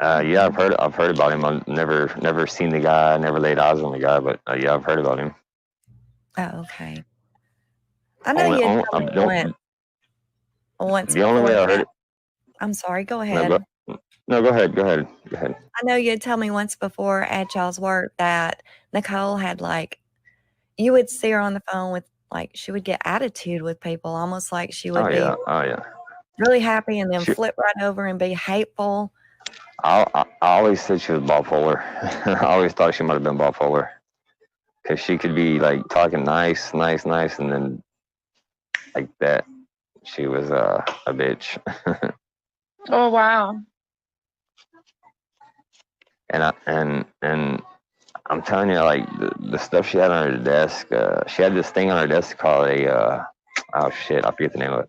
Yeah, I've heard about him. I've never seen the guy, never laid eyes on the guy, but yeah, I've heard about him. Oh, okay. I know Only, you had only told me once the only before way I heard that. it. I'm sorry. Go No, ahead. no, go ahead, go ahead, go ahead. I know you had told me once before at y'all's work that Nicole had like you would see her on the phone with like she would get attitude with people, almost like she would be Oh yeah. really happy and then She, flip right over and be hateful. I always said she was bipolar. I always thought she might have been bipolar because she could be like talking nice, and then like that, she was a bitch. Oh, wow. And I'm telling you, like the stuff she had on her desk. She had this thing on her desk called a oh shit, I forget the name of it.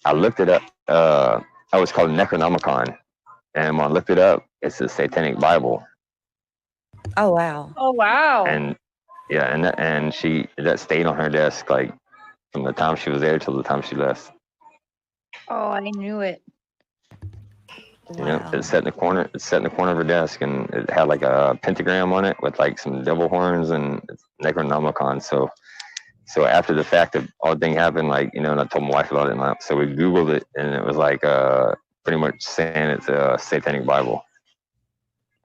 I looked it up. Oh, it's called Necronomicon, and when I looked it up, it's a Satanic Bible. Oh wow. Oh, wow. And yeah, and she that stayed on her desk like from the time she was there till the time she left. Oh, I knew it. You know, Wow. it's set in the corner. It's set in the corner of her desk, and it had like a pentagram on it with like some devil horns and it's Necronomicon. So after the fact that all the thing happened, like and I told my wife about it, and so we Googled it, and it was like pretty much saying it's a Satanic Bible.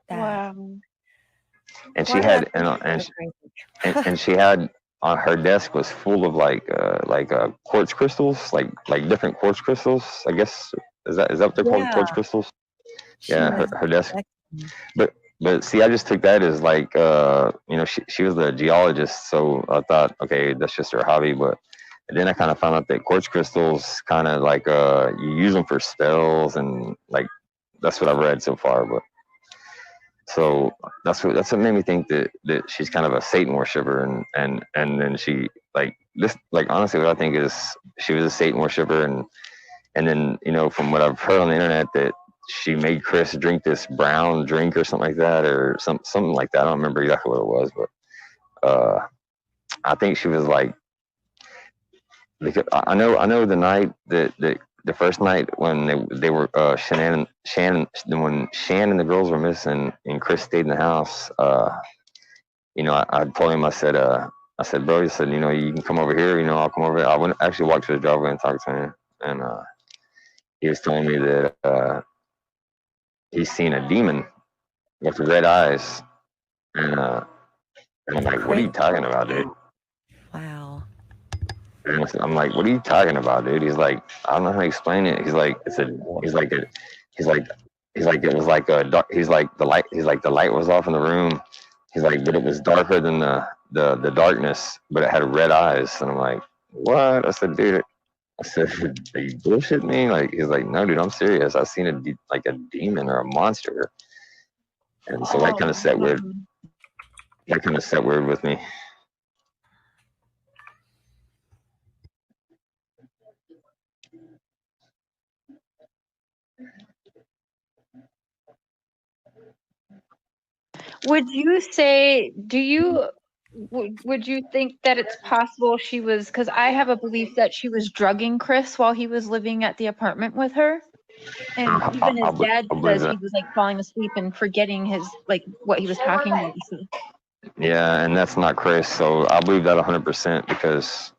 That Wow. And she why do I had think it's so crazy? and she had on her desk was full of like quartz crystals, like different quartz crystals. I guess is that what they're called, quartz Yeah. crystals? She Yeah, was her desk. collecting. But see, I just took that as like she was the geologist, so I thought okay, that's just her hobby. But then I kind of found out that quartz crystals kind of like you use them for spells and like that's what I've read so far. But so that's what made me think that she's kind of a Satan worshiper, and then she like this like honestly what I think is she was a Satan worshiper, and then from what I've heard on the internet that she made Chris drink this brown drink or something like that or something like that. I don't remember exactly what it was, but I think she was like because I know the night that the first night when they were Shannon when Shan and the girls were missing and Chris stayed in the house. I told him I said bro, he said you can come over here. I'll come over. I went actually walk to the driveway and talk to him, and he was telling me that he's seen a demon with red eyes, and I'm like, what are you talking about, dude? Wow. And I'm like, what are you talking about, dude? He's like, I don't know how to explain it. He's like, it was like a dark. He's like the light was off in the room. He's like, but it was darker than the darkness, but it had red eyes. And I'm like, what? I said, dude. I said, are you bullshitting me? Like, he's like, no, dude, I'm serious. I've seen a demon or a monster. And so that kind of set weird. That kind of set weird with me. Would you say, would you think that it's possible she was, because I have a belief that she was drugging Chris while he was living at the apartment with her. And even his dad says he was like falling asleep and forgetting like what he was talking about. Yeah, and that's not Chris. So I believe that 100% because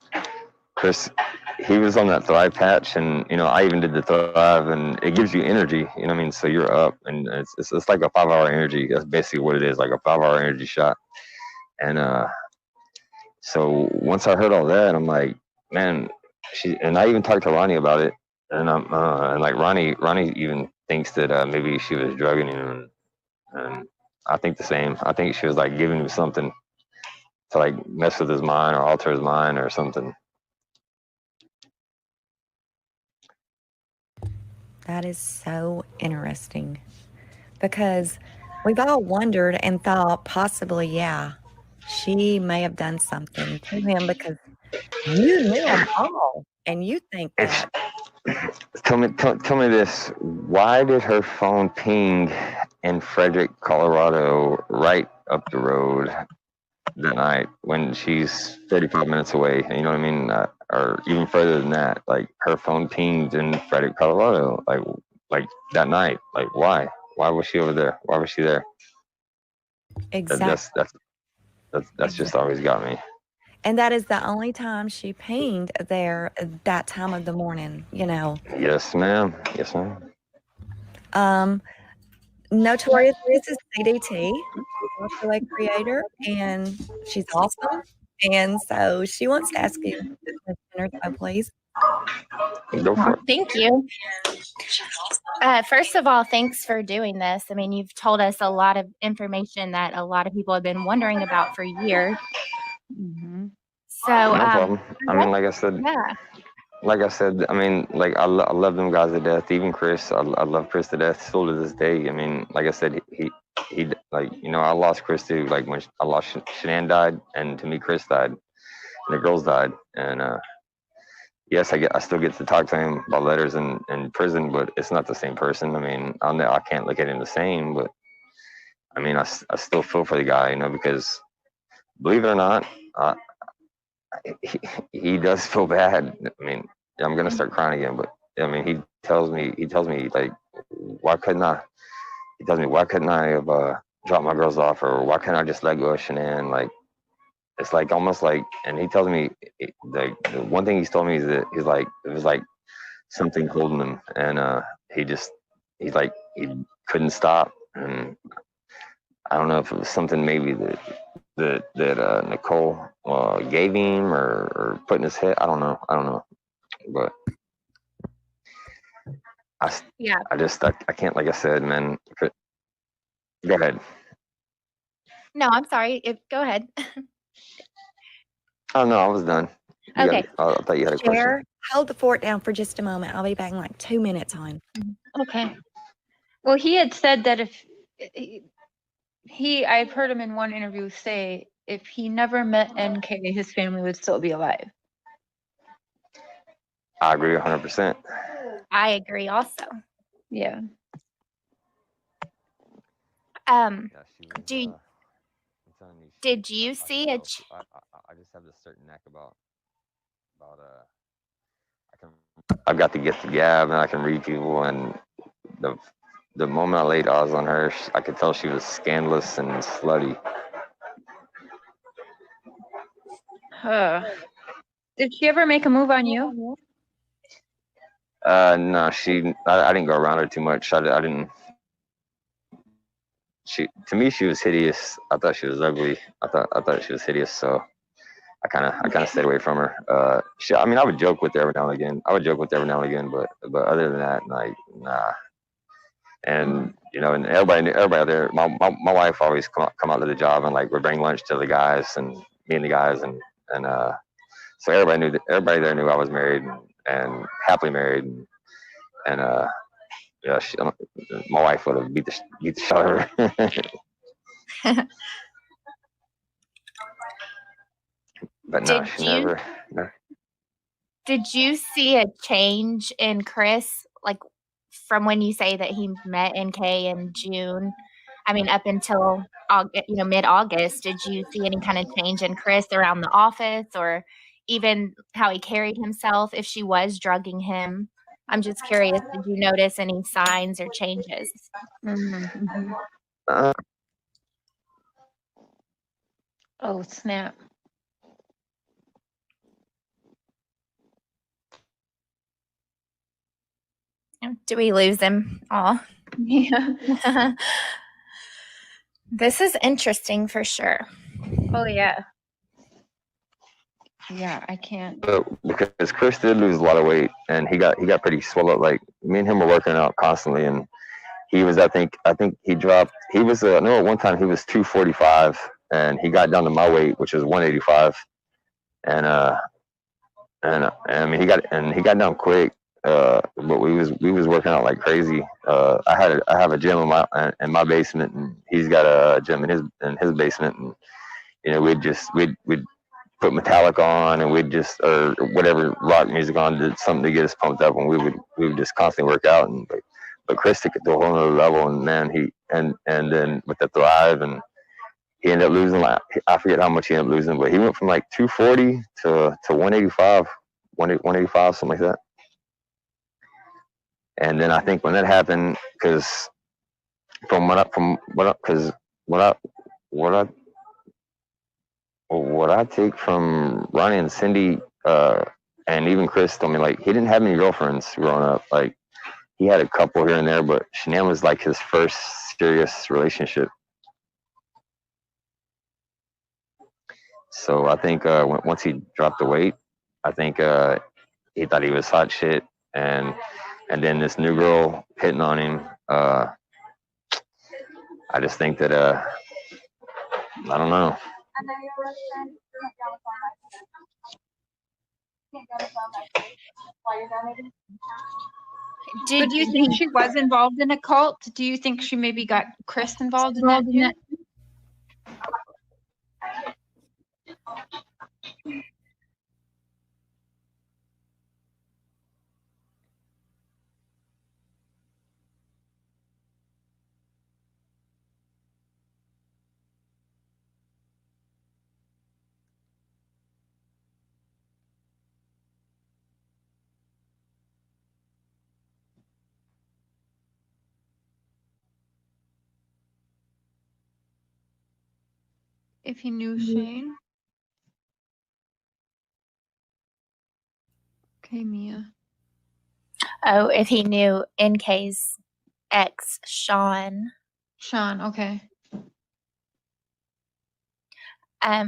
Chris, he was on that Thrive patch, and I even did the Thrive, and it gives you energy. You know what I mean? So you're up, and it's like a 5-hour energy. That's basically what it is, like a 5-hour energy shot. And so once I heard all that, I'm like, man, and I even talked to Ronnie about it, and and like Ronnie even thinks that maybe she was drugging him, and I think the same. I think she was like giving him something to like mess with his mind or alter his mind or something. That is so interesting because we've all wondered and thought possibly, yeah, she may have done something to him because you knew them all and you think that. Tell me this. Why did her phone ping in Frederick, Colorado, right up the road that night when she's 35 minutes away? You know what I mean? Or even further than that. Like her phone pinged in Frederick, Colorado. Like that night. Like why? why was she over there? Why was she there? Exactly. That's just always got me. And that is the only time she pinged there that time of the morning, you know. Yes, ma'am. Yes, ma'am. Notorious is CDT. She's also a creator, and she's awesome. And so she wants to ask you a question or so, please. Go for it. Thank you. First of all, thanks for doing this. I mean, you've told us a lot of information that a lot of people have been wondering about for years. Mm-hmm. So, No problem. I mean, like I said, I mean, like I love them guys to death. Even Chris, I love Chris to death. Still to this day. I mean, like I said, he like, you know, I lost Chris too. Like when I lost Shanann died, and to me, Chris died, and the girls died. And yes, I still get to talk to him about letters in prison, but it's not the same person. I mean, I can't look at him the same, but I mean, I still feel for the guy, you know, because believe it or not, he does feel bad. I mean, I'm gonna start crying again, but I mean, he tells me like, why couldn't I? He tells me, why couldn't I have dropped my girls off, or why can't I just let go of Shanann? Like, it's like almost like, and he tells me, the one thing he's told me is that he's like, it was like something holding him, and he couldn't stop, and I don't know if it was something maybe that Nicole gave him, or put in his head. I don't know, but I can't, like I said, man. Go ahead. no, I'm sorry. Go ahead. Oh no, I was done. Okay. I thought you had a question. Cher, hold the fort down for just a moment. I'll be back in like 2 minutes, hon. Okay. Well, he had said that if I've heard him in one interview say if he never met NK, his family would still be alive. I agree 100%. I agree also. Yeah. Did you see it? I just have this certain knack about I've got to get the gab, and I can read people, and the moment I laid eyes on her, I could tell she was scandalous and slutty. Did she ever make a move on you? No, I didn't go around her too much. I didn't. To me, she was hideous. I thought she was ugly. I thought she was hideous. So I kind of stayed away from her. I mean, I would joke with her every now and again. But other than that, like, nah. And you know, and everybody there. My wife always come out to the job, and like would bring lunch to the guys, and me and the guys, and so everybody there knew I was married, and happily married, and yeah, my wife would have beat the shit out of her. But no, she never. Did you see a change in Chris, like from when you say that he met NK in June? I mean, up until mid-August, did you see any kind of change in Chris around the office, or even how he carried himself? If she was drugging him, I'm just curious. Did you notice any signs or changes? Mm-hmm. Oh snap! Do we lose him? Oh, yeah. This is interesting for sure. Oh yeah. Yeah, I can't. Because Chris did lose a lot of weight, and he got pretty swell up. Like me and him were working out constantly, and he was I think he dropped. He was I know at one time he was 245, and he got down to my weight, which is 185, and I mean he got down quick. But we was working out like crazy. I have a gym in my basement, and he's got a gym in his basement, and you know we'd put Metallic on, and we'd just, or whatever rock music on, did something to get us pumped up, and we would just constantly work out. And but Chris took it to a whole nother level, and man, and then with the Thrive, and he ended up losing, like, I forget how much he ended up losing, but he went from like 240 to 185, 185, something like that. And then I think when that happened, because because what I take from Ronnie and Cindy, and even Chris told me, like, he didn't have any girlfriends growing up. Like, he had a couple here and there, but Shanann was like his first serious relationship. So I think once he dropped the weight, I think he thought he was hot shit, and then this new girl hitting on him. I just think that I don't know. But do you think she was involved in a cult? Do you think she maybe got Chris involved in that too? If he knew Shane. Okay, Mia. Oh, if he knew NK's ex, Sean. Sean, okay. I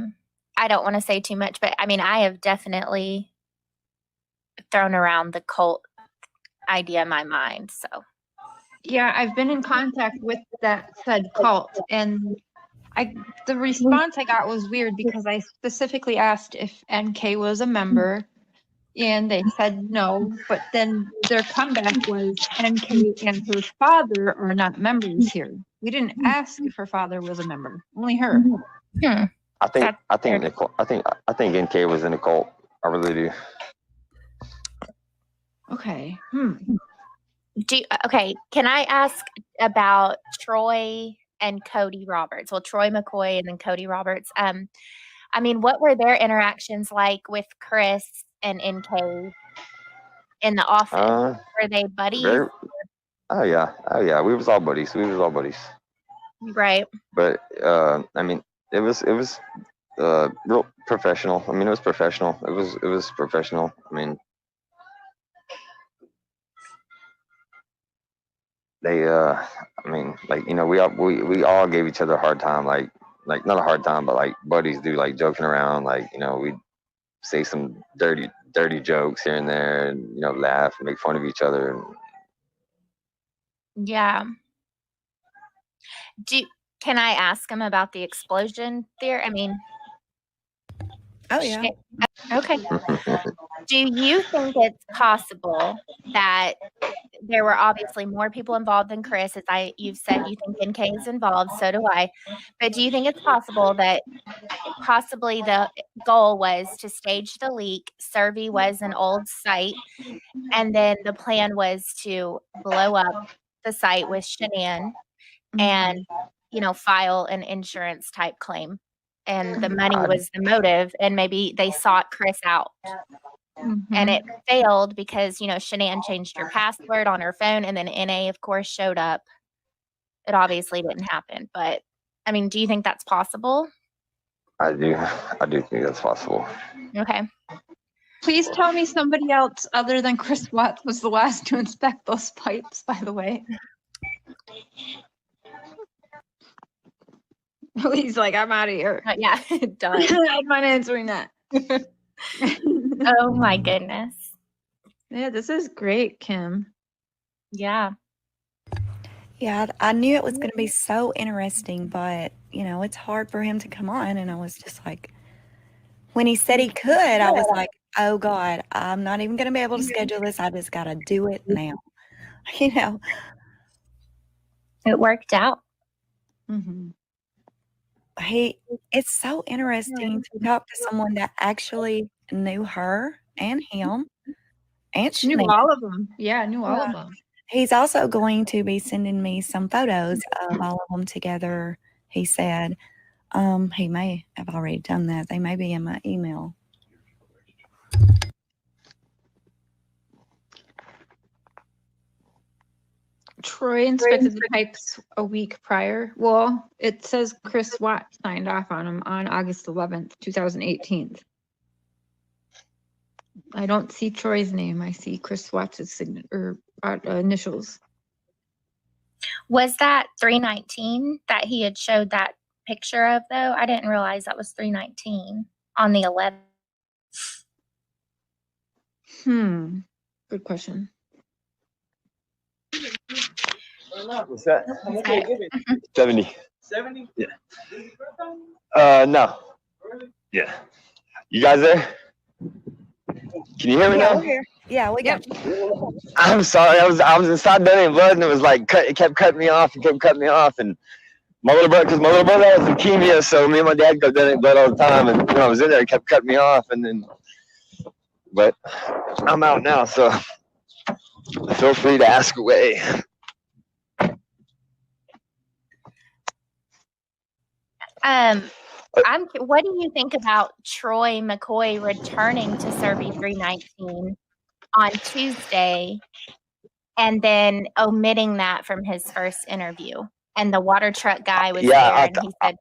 don't want to say too much, but I mean, I have definitely thrown around the cult idea in my mind. So, yeah, I've been in contact with that said cult, and the response I got was weird because I specifically asked if NK was a member, and they said no. But then their comeback was NK and her father are not members here. We didn't ask if her father was a member, only her. I think NK was in the cult. I really do. Okay. Okay, can I ask about Troy and Cody Roberts? Well, Troy McCoy and then Cody Roberts. I mean, what were their interactions like with Chris and NK in the office? Were they buddies? Oh yeah. We was all buddies. Right. But I mean, it was real professional. I mean, it was professional. It was professional. I mean, they I mean, like, you know, we all gave each other a hard time, like not a hard time, but like buddies do, like joking around, like, you know, we say some dirty jokes here and there, and, you know, laugh and make fun of each other. Yeah. Can I ask him about the explosion theory? I mean, Oh yeah. Okay. Do you think it's possible that there were obviously more people involved than Chris? You've said you think NK is involved, so do I. But do you think it's possible that possibly the goal was to stage the leak? Survey was an old site, and then the plan was to blow up the site with Shanann and, you know, file an insurance type claim. And the money was the motive, and maybe they sought Chris out. And it failed because, you know, Shanann changed her password on her phone, and then NA, of course, showed up. It obviously didn't happen. But, I mean, do you think that's possible? I do think that's possible. Okay. Please tell me somebody else other than Chris Watts was the last to inspect those pipes, by the way. He's like, I'm out of here. Yeah, done. I'm not answering that. Oh my goodness. Yeah, this is great, Kim. Yeah. Yeah, I knew it was going to be so interesting, but, you know, it's hard for him to come on. And I was just like, when he said he could, I was like, oh God, I'm not even going to be able to schedule this. I just got to do it now. You know, it worked out. It's so interesting to talk to someone that actually knew her and him and Knew Shanann. all of them. Yeah, knew all of them. He's also going to be sending me some photos of all of them together, he said. He may have already done that. They may be in my email. Troy inspected the pipes a week prior. Well, it says Chris Watt signed off on them on August 11th, 2018. I don't see Troy's name. I see Chris Watt's signature or initials. Was that 319 that he had showed that picture of though? I didn't realize that was 319 on the 11th. Good question. What's that? Okay. 70. 70? Yeah. No. Yeah. You guys there? Can you hear me Yeah, now? we're here. Yeah, we got you. I'm sorry. I was inside donating blood, and it was like it kept cutting me off and kept cutting me off. And my little brother has leukemia, so me and my dad go donate blood all the time. And when I was in there, it kept cutting me off. And then, but I'm out now, so feel free to ask away. What do you think about Troy McCoy returning to serve 319 on Tuesday and then omitting that from his first interview? And the water truck guy was there and he said,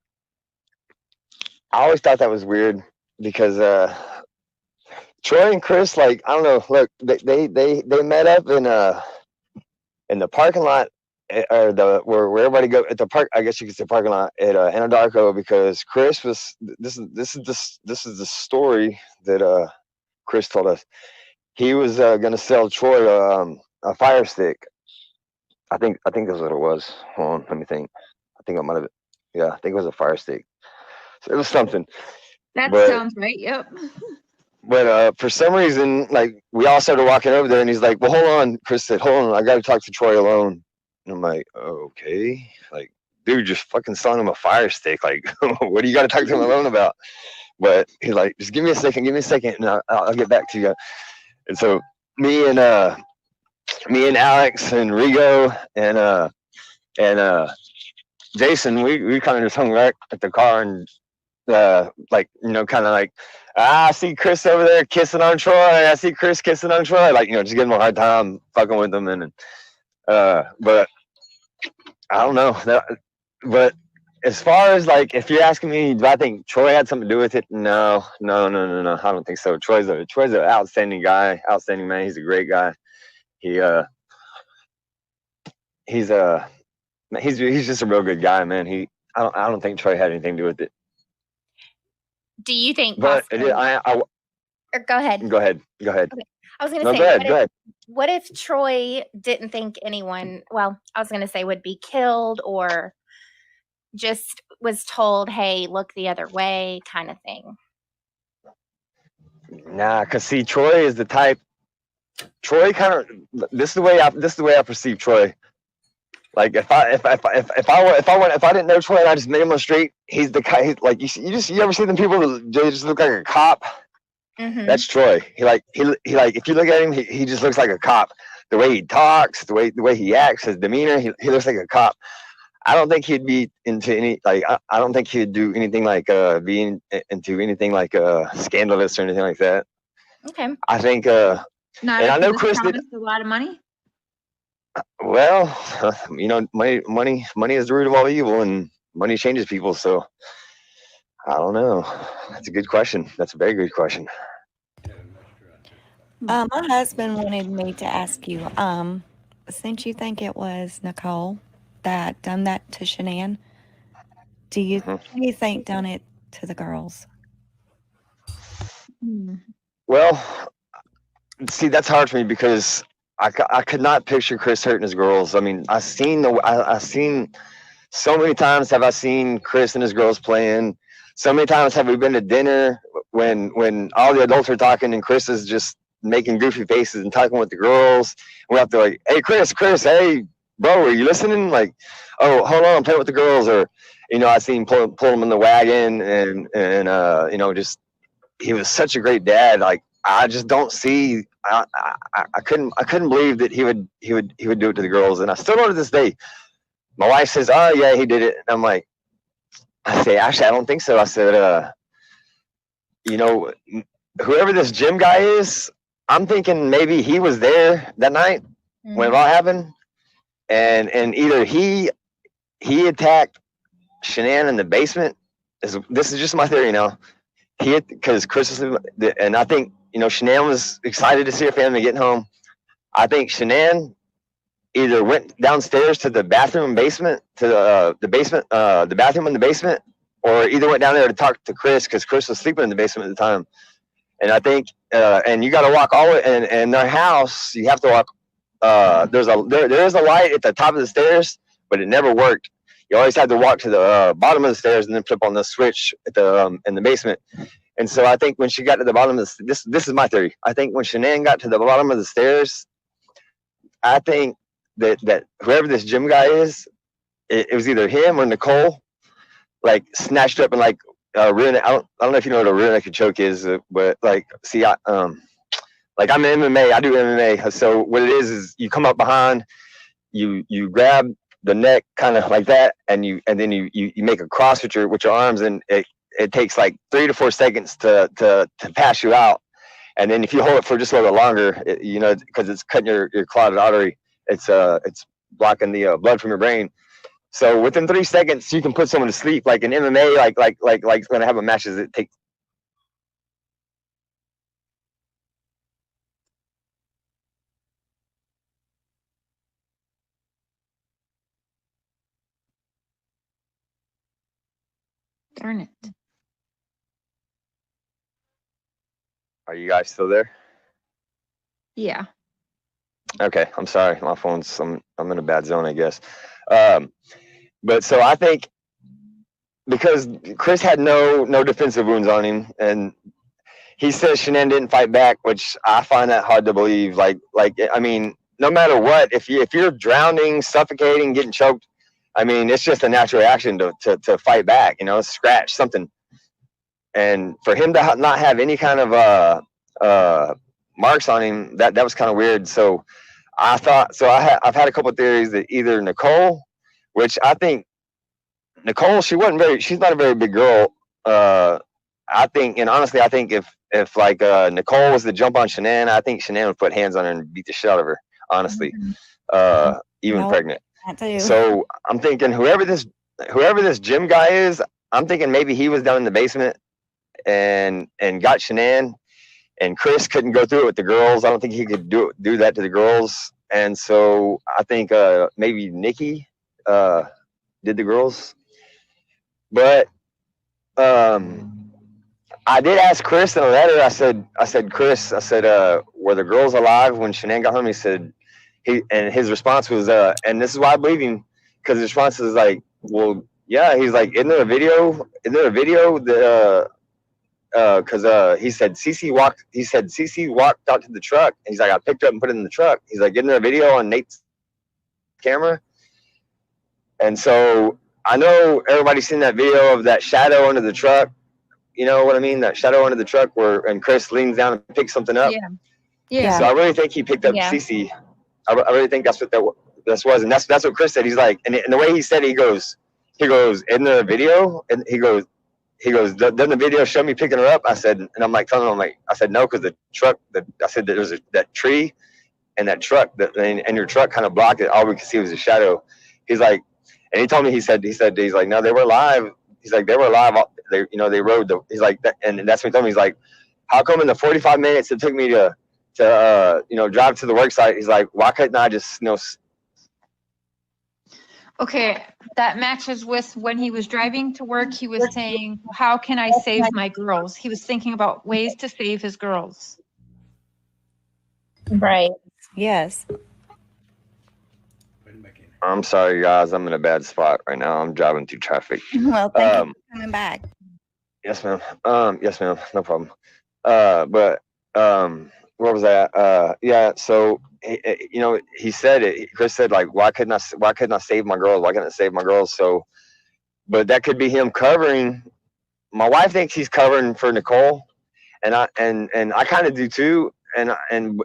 I always thought that was weird because Troy and Chris, like, I don't know, look, they met up in the parking lot or where everybody go at the park. I guess you could say parking lot at Anadarko, because Chris was this is the story that Chris told us. He was gonna sell Troy a fire stick. I think that's what it was. Hold on, let me think. I think I might have. Yeah, I think it was a fire stick. So it was something. That But- sounds right. Yep. But for some reason, like, we all started walking over there, and he's like, "Well, hold on." Chris said, "Hold on, I got to talk to Troy alone." And I'm like, oh, "Okay." Like, dude, just fucking selling him a fire stick. Like, what do you got to talk to him alone about? But he's like, "Just give me a second, and I'll get back to you." And so me and Alex and Rigo and Jason, we kind of just hung right at the car and like, you know, kind of like, I see Chris over there kissing on Troy. I see Chris kissing on Troy. Like, you know, just giving him a hard time, fucking with him. And but I don't know. But as far as, like, if you're asking me, do I think Troy had something to do with it? No. I don't think so. Troy's an outstanding guy, outstanding man. He's a great guy. He's just a real good guy, man. I don't think Troy had anything to do with it. do you think But possibly, or go ahead. Go ahead. I was going to No, say, go ahead. what if Troy didn't think anyone, well, I was going to say would be killed or just was told, hey, look the other way kind of thing? Nah, cause see, Troy is the type. Troy kind of. This is the way I perceive Troy. Like, if I didn't know Troy and I just met him on the street, he's the guy. Like, you ever see them people that they just look like a cop? Mm-hmm. That's Troy. He if you look at him, he just looks like a cop. The way he talks, the way he acts, his demeanor, he looks like a cop. I don't think he'd be into any, like, I don't think he'd do anything like being into anything like scandalous or anything like that. Okay. I think Not and I if know he was Chris did. promised a lot of money. Well, you know, money is the root of all evil, and money changes people. So I don't know. That's a good question. That's a very good question. My husband wanted me to ask you, since you think it was Nicole that done that to Shanann, do you think done it to the girls? Well, see, that's hard for me because I could not picture Chris hurting his girls. I mean, I've seen so many times have I seen Chris and his girls playing. So many times have we been to dinner when all the adults are talking and Chris is just making goofy faces and talking with the girls. We're out there like, "Hey, Chris, hey, bro, are you listening?" Like, "Oh, hold on, I'm playing with the girls." Or, you know, I seen him pull them in the wagon and you know, just, he was such a great dad. Like, I just don't see. I couldn't believe that he would do it to the girls, and I still don't to this day. My wife says, "Oh yeah, he did it." And I'm like, I say, "Actually, I don't think so." I said, you know, whoever this Jim guy is, I'm thinking maybe he was there that night when it all happened, and either he attacked Shanann in the basement. This is just my theory now. Because Chris was, and I think Shanann was excited to see her family getting home. I think Shanann either went downstairs to the bathroom and basement, to the basement, the bathroom in the basement, or either went down there to talk to Chris because Chris was sleeping in the basement at the time. And I think, and you got to walk all the way, and their house, you have to walk. There is a light at the top of the stairs, but it never worked. You always had to walk to the bottom of the stairs and then flip on the switch at the in the basement. And so I think when she got to the bottom of this is my theory. I think when Shanann got to the bottom of the stairs, I think that whoever this gym guy is, it was either him or Nicole, like snatched up and like rear. I don't know if you know what a rear naked choke is, but like, see, like I'm in MMA, I do MMA. So what it is you come up behind, you grab the neck kind of like that, and then you make a cross with your arms, and it takes like 3 to 4 seconds to pass you out. And then if you hold it for just a little bit longer, because it's cutting your carotid artery, it's blocking the blood from your brain. So within 3 seconds, you can put someone to sleep. Like in MMA, like when I have a matches, it takes. Darn it. Are you guys still there? Yeah. Okay, I'm sorry. My phone's I'm in a bad zone, I guess. But so I think because Chris had no defensive wounds on him, and he says Shanann didn't fight back, which I find that hard to believe. Like I mean, no matter what, if you're drowning, suffocating, getting choked, I mean, it's just a natural reaction to fight back. Scratch something. And for him to not have any kind of marks on him, that was kind of weird. So I thought, I've had a couple of theories that either Nicole, which I think Nicole, she's not a very big girl. I think, and honestly, I think if like Nicole was to jump on Shanann, I think Shanann would put hands on her and beat the shit out of her. Honestly, even pregnant. So I'm thinking whoever this gym guy is, I'm thinking maybe he was down in the basement and got Shanann, and Chris couldn't go through it with the girls. I don't think he could do that to the girls, and so I think maybe Nikki did the girls. But I did ask Chris in a letter. I said, Chris, were the girls alive when Shanann got home? He said, and his response was, and this is why I believe him, because his response is like, well, yeah. He's like, isn't there a video? That because he said Cece walked out to the truck. He's like, I picked her up and put it in the truck. He's like, isn't there a video on Nate's camera? And so I know everybody's seen that video of that shadow under the truck. You know what I mean? That shadow under the truck and Chris leans down and picks something up. Yeah. So I really think he picked up Cece. I really think that's what that was, and that's what Chris said. He's like, and the way he said it, he goes, isn't there a video? And he goes, doesn't the video show me picking her up? I said, and I'm like telling him, I said no, because the truck, I said that there's that tree and that truck, and your truck kind of blocked it. All we could see was a shadow. He's like, and he told me, he's like, no, they were alive. He's like, they were alive. They rode he's like, and that's what he told me. He's like, how come in the 45 minutes it took me to drive to the work site? He's like, why couldn't I just, Okay, that matches with when he was driving to work. He was saying, how can I save my girls? He was thinking about ways to save his girls. Right. Yes. I'm sorry, guys. I'm in a bad spot right now. I'm driving through traffic. Well, thank you for coming back. Yes, ma'am. Yes, ma'am. No problem. But where was that? Yeah. So he said it. Chris said, like, why couldn't I save my girls? Why couldn't I save my girls? So, but that could be him covering. My wife thinks he's covering for Nicole, and I kind of do too. And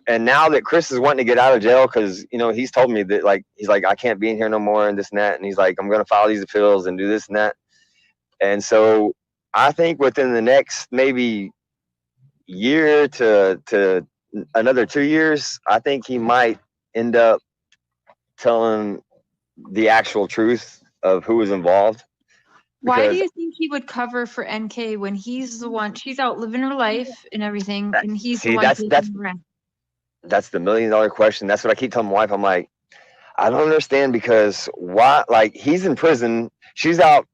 now that Chris is wanting to get out of jail, because he's told me that, like, he's like, I can't be in here no more and this and that, and he's like, I'm gonna file these appeals and do this and that. And so I think within the next maybe year to another 2 years, I think he might end up telling the actual truth of who was involved. Why do Because you think he would cover for NK when he's the one, she's out living her life and everything, and he's the see, one taking the rent? that's the $1 million question. That's what I keep telling my wife. I'm like, I don't understand, because why? Like, he's in prison, she's out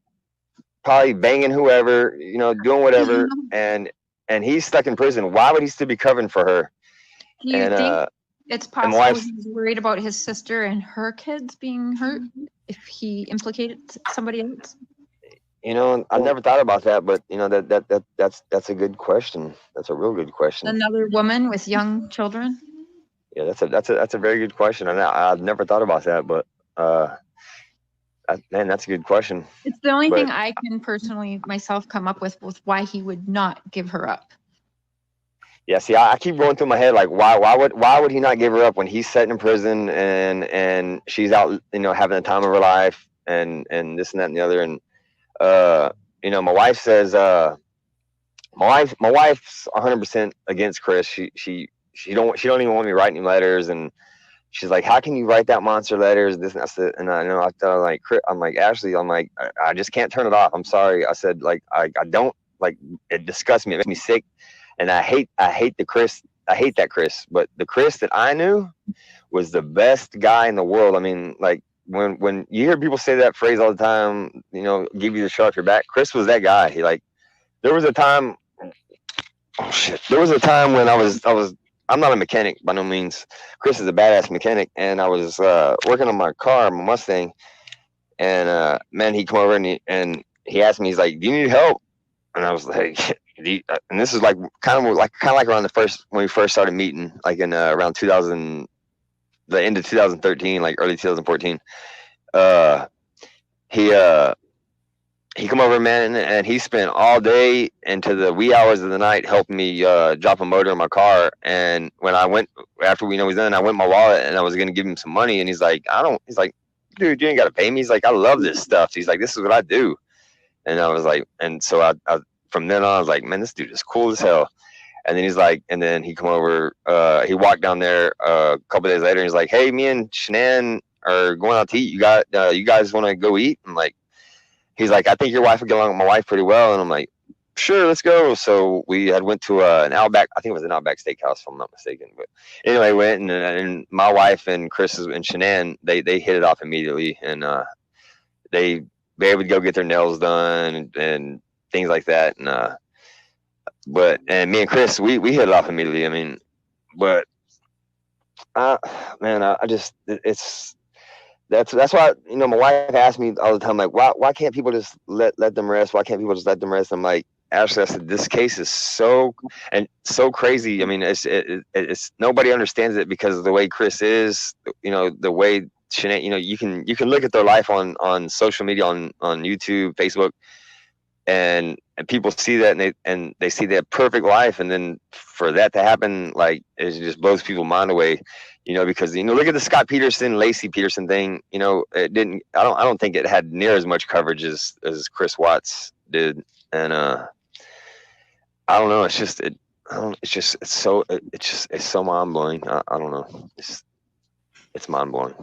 probably banging whoever, doing whatever, and he's stuck in prison. Why would he still be covering for her? Do you And think it's and my possible wife's, he's worried about his sister and her kids being hurt if he implicated somebody else? I never thought about that, but that's a good question. That's a real good question. Another woman with young children? Yeah, that's a very good question, and I've never thought about that, but man, that's a good question. It's the only But- thing I can personally myself come up with why he would not give her up. Yeah, see, I keep going through my head, like, why would he not give her up when he's sitting in prison and she's out, having the time of her life, and this and that and the other, and my wife says, my wife's 100% against Chris. She don't even want me writing letters, and she's like, how can you write that monster letters, this and that's it. And I tell her, like, I'm like, Ashley, I'm like, I just can't turn it off. I'm sorry. I said, like, I don't, like, it disgusts me. It makes me sick. And I hate the Chris. I hate that Chris. But the Chris that I knew was the best guy in the world. I mean, like, when you hear people say that phrase all the time, give you the shot off your back. Chris was that guy. He, like, there was a time. Oh shit! There was a time when I was. I'm not a mechanic by no means. Chris is a badass mechanic, and I was working on my car, my Mustang, and man, he come over and he asked me, he's like, "Do you need help?" And I was like, and this is like kind of like around when we first started meeting, like in around 2000, the end of 2013, like early 2014. He come over, man, and he spent all day into the wee hours of the night helping me drop a motor in my car. And when I went, after we know he's done, I went in my wallet and I was gonna give him some money, and he's like, he's like, dude, you ain't gotta pay me. He's like, I love this stuff. He's like, this is what I do. And I was like, and so I from then on, I was like, man, this dude is cool as hell. And then he's like, and then he come over, he walked down there a couple days later, and he's like, hey, me and Shanann are going out to eat. You guys want to go eat? I'm like, he's like, I think your wife would get along with my wife pretty well. And I'm like, sure, let's go. So we had went to an Outback, I think it was an Outback Steakhouse, if I'm not mistaken. But anyway, went, and my wife and Chris and Shanann, they hit it off immediately, and they would go get their nails done and things like that. And and me and Chris, we hit it off immediately. I mean, but man, I just, that's why, my wife asked me all the time, like, why can't people just let them rest? Why can't people just let them rest? I'm like, Ashley, I said, this case is so crazy. I mean, it's nobody understands it because of the way Chris is, the way Shanann, you can look at their life on social media, on YouTube, Facebook, and people see that, and they see that perfect life, and then for that to happen, like, it just blows people's mind away. Because look at the Scott Peterson, Lacey Peterson thing. It didn't. I don't think it had near as much coverage as Chris Watts did, and I don't know. It's just it's so mind blowing. I don't know. It's mind blowing.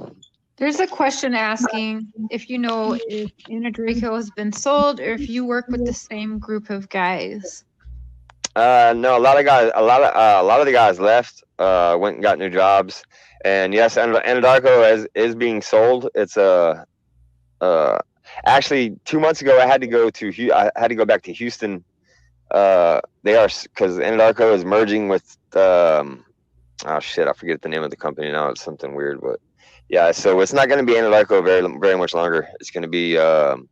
There's a question asking if if Anna Draco has been sold, or if you work with the same group of guys. No, a lot of the guys left, went and got new jobs, and yes, Anadarko is being sold. It's actually 2 months ago I had to go back to Houston. They are, because Anadarko is merging with oh shit, I forget the name of the company now. It's something weird, but yeah, so it's not going to be Anadarko very much longer. It's going to be oh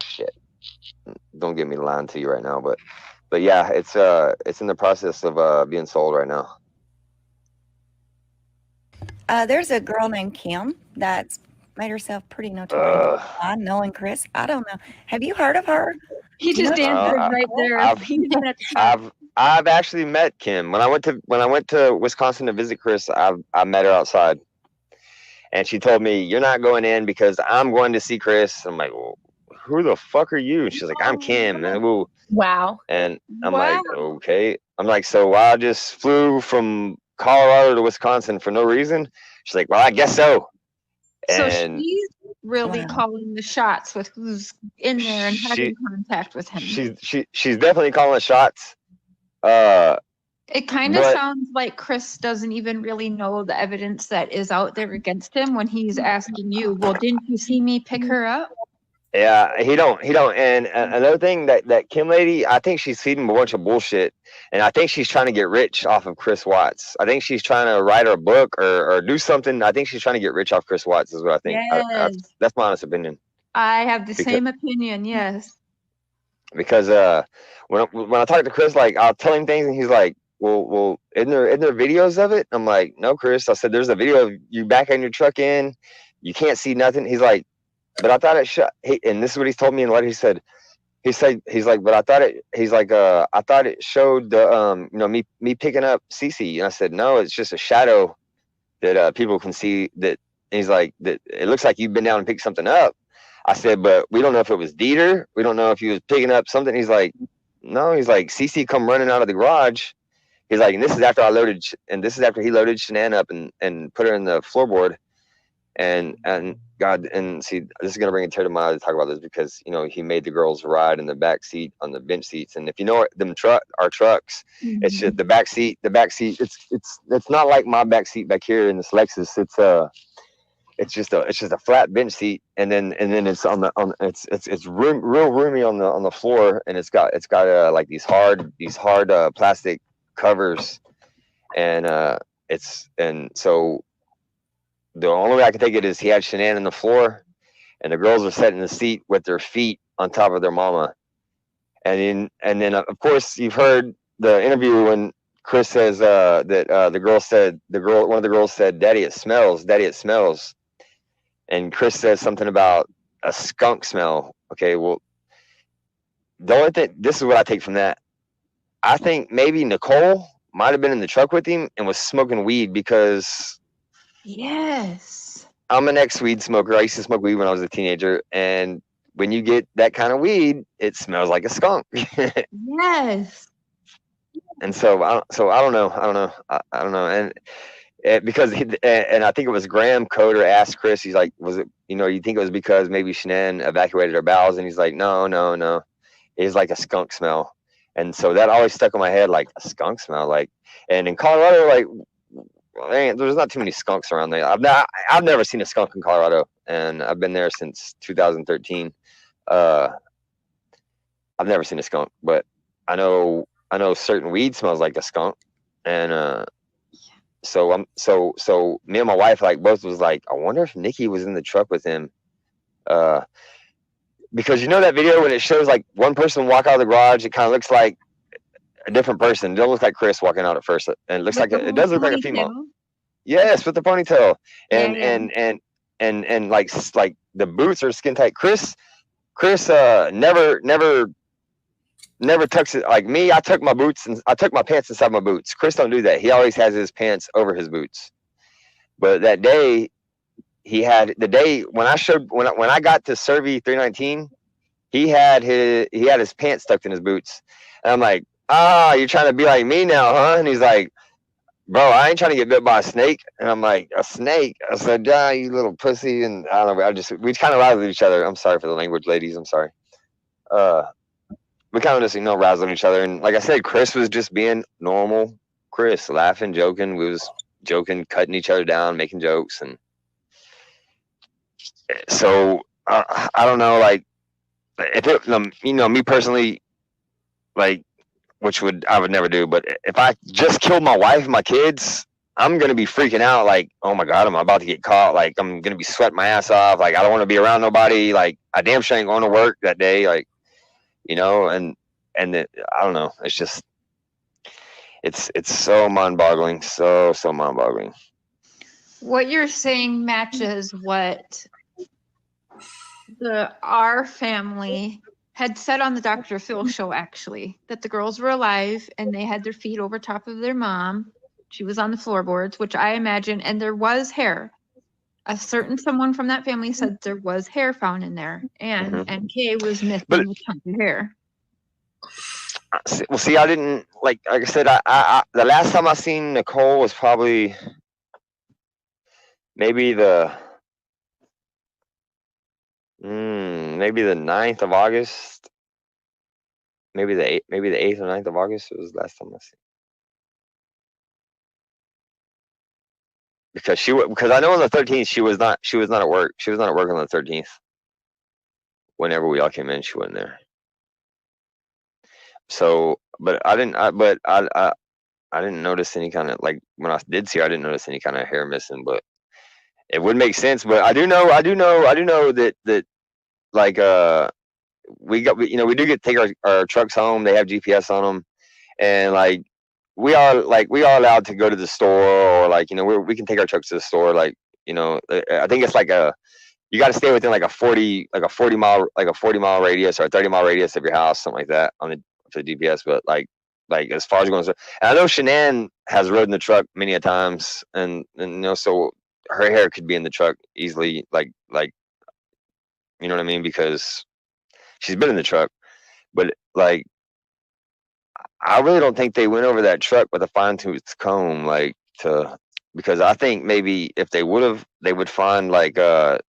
shit, don't get me lying to you right now, but yeah, it's in the process of being sold right now. There's a girl named Kim that's made herself pretty notorious by knowing Chris. I don't know. Have you heard of her? He just answered right there. I've actually met Kim when I went to Wisconsin to visit Chris. I met her outside, and she told me, "You're not going in because I'm going to see Chris." I'm like, well, who the fuck are you? And she's like, I'm Kim. And Wow. And I'm like, okay. I'm like, so I just flew from Colorado to Wisconsin for no reason? She's like, well, I guess so. So And she's really Wow. calling the shots with who's in there and having contact with him. she's definitely calling shots. Uh, It kind of but sounds like Chris doesn't even really know the evidence that is out there against him when he's asking you, well, didn't you see me pick her up? yeah, he don't. And another thing, that Kim lady, I think she's feeding a bunch of bullshit, and I think she's trying to get rich off of Chris Watts. I think she's trying to write her book or do something. I think she's trying to get rich off Chris Watts, is what I think. Yes. That's my honest opinion. I have the same opinion, yes. Because when I talk to Chris, like, I'll tell him things, and he's like, well, isn't there videos of it? I'm like, no, Chris. I said, there's a video of you backing your truck in, you can't see nothing. He's like, but I thought it and this is what he's told me in the letter. He's like, but I thought it showed the me picking up Cece. And I said, no, it's just a shadow that people can see. That, and he's like, that it looks like you've been down and picked something up. I said, but we don't know if it was Dieter. We don't know if he was picking up something. He's like, no. He's like, Cece come running out of the garage. He's like, and this is after he loaded Shanann up and put her in the floorboard. And God, and see, this is gonna bring a tear to my eye to talk about this, because he made the girls ride in the back seat on the bench seats. And if you know our trucks, it's just the back seat. It's not like my back seat back here in this Lexus. It's just a flat bench seat, and then it's it's real roomy on the floor, and it's got like these hard plastic covers, and so the only way I can take it is he had Shanann on the floor, and the girls were sitting in the seat with their feet on top of their mama. And then of course you've heard the interview when Chris says that one of the girls said, Daddy, it smells. And Chris says something about a skunk smell. Okay, well, the only thing, this is what I take from that. I think maybe Nicole might have been in the truck with him and was smoking weed, because yes, I'm an ex-weed smoker. I used to smoke weed when I was a teenager, and when you get that kind of weed, it smells like a skunk. yes. And so I don't know, and because and I think it was Graham Coder asked Chris. He's like, was it, you think it was because maybe Shanann evacuated her bowels? And he's like, no, it's like a skunk smell. And so that always stuck in my head, like a skunk smell. Like, and in Colorado, like, man, there's not too many skunks around there. I've never seen a skunk in Colorado, and I've been there since 2013. I've never seen a skunk, but I know certain weed smells like a skunk. And so me and my wife, like, both was like, I wonder if Nikki was in the truck with him, because that video when it shows like one person walk out of the garage, it kind of looks like a different person. It don't look like Chris walking out at first, and it looks like it does look like a female. Yes, with the ponytail, and like the boots are skin tight. Chris never tucks it like me. I tuck my boots and I tuck my pants inside my boots. Chris don't do that. He always has his pants over his boots. But that day, when I got to Survey 319, he had his pants tucked in his boots, and I'm like, you're trying to be like me now, huh? And he's like, bro, I ain't trying to get bit by a snake. And I'm like, a snake? I said, you little pussy. And I don't know, we kind of razzled each other. I'm sorry for the language, ladies. I'm sorry. We kind of just, razzling each other. And like I said, Chris was just being normal Chris, laughing, joking. We was joking, cutting each other down, making jokes. And so I don't know, like, if it, me personally, like, I would never do, but if I just killed my wife and my kids, I'm going to be freaking out. Like, oh my God, I'm about to get caught. Like, I'm going to be sweating my ass off. Like, I don't want to be around nobody. Like, I damn sure ain't going to work that day. Like, and I don't know. It's just, it's so mind-boggling. So mind-boggling. What you're saying matches what our family had said on the Dr. Phil show, actually, that the girls were alive and they had their feet over top of their mom. She was on the floorboards, which I imagine, and there was hair. A certain someone from that family said there was hair found in there, and NK was missing a chunk of hair. Well, see, I didn't, like I said, I the last time I seen Nicole was probably maybe the Maybe the 9th of August. Maybe the 8th or 9th of August was the last time I seen. Because I know on the 13th she was not at work. She was not at work on the 13th. Whenever we all came in, she wasn't there. So, but I didn't notice any kind of, like, when I did see her, I didn't notice any kind of hair missing. But it would make sense. But I do know that like we do get to take our trucks home. They have GPS on them, and like we are allowed to go to the store, or like we can take our trucks to the store. Like I think it's like you got to stay within like a 40 mile radius or a 30-mile radius of your house, something like that on the GPS. But like as far as going, and I know Shanann has rode in the truck many a times, and so her hair could be in the truck easily, like you know what I mean, because she's been in the truck. But like I really don't think they went over that truck with a fine-tooth comb, because I think maybe if they would have, they would find because